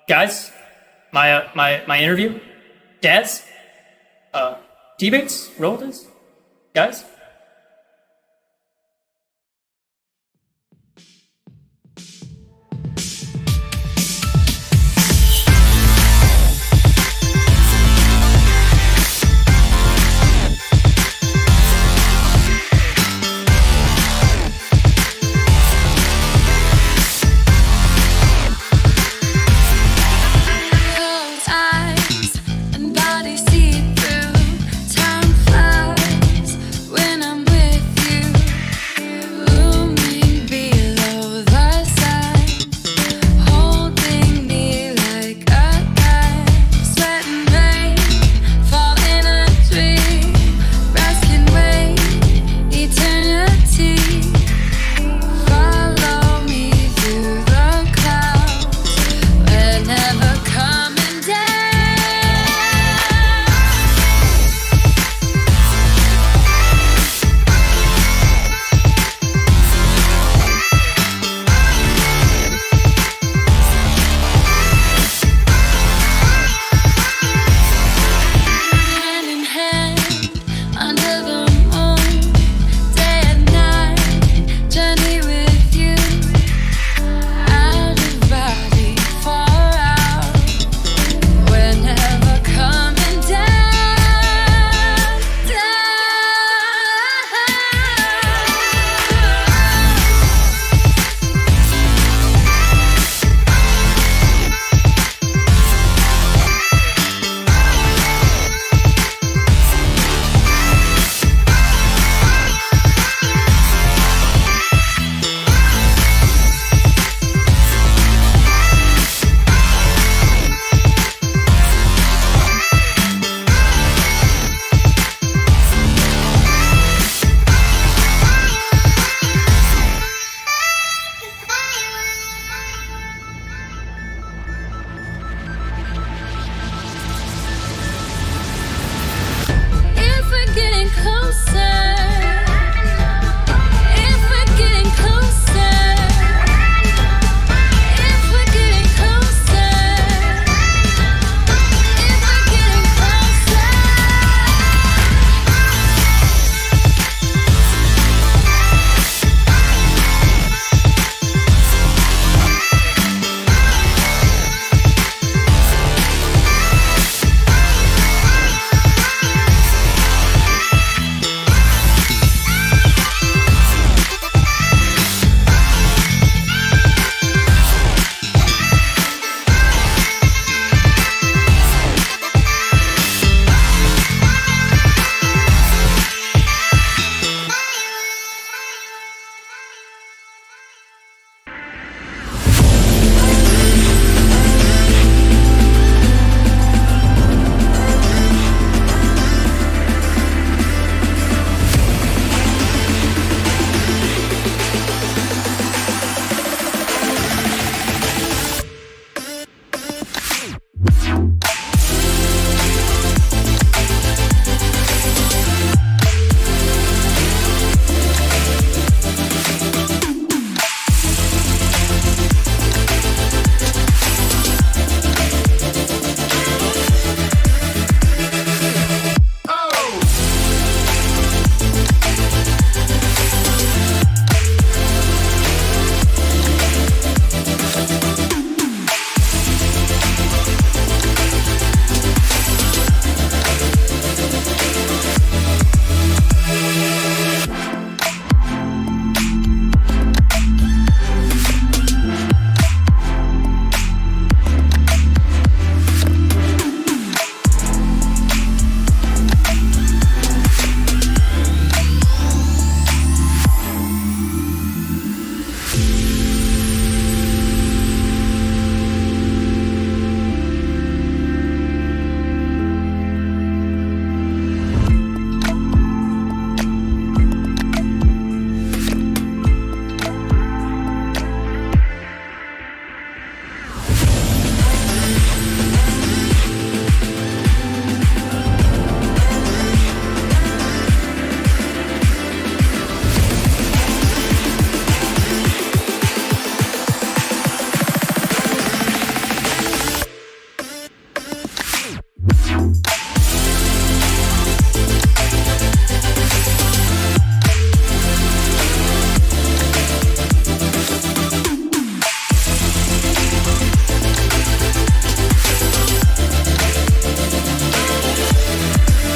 Guys, my interview, Jazz, teammates, Rolders, guys.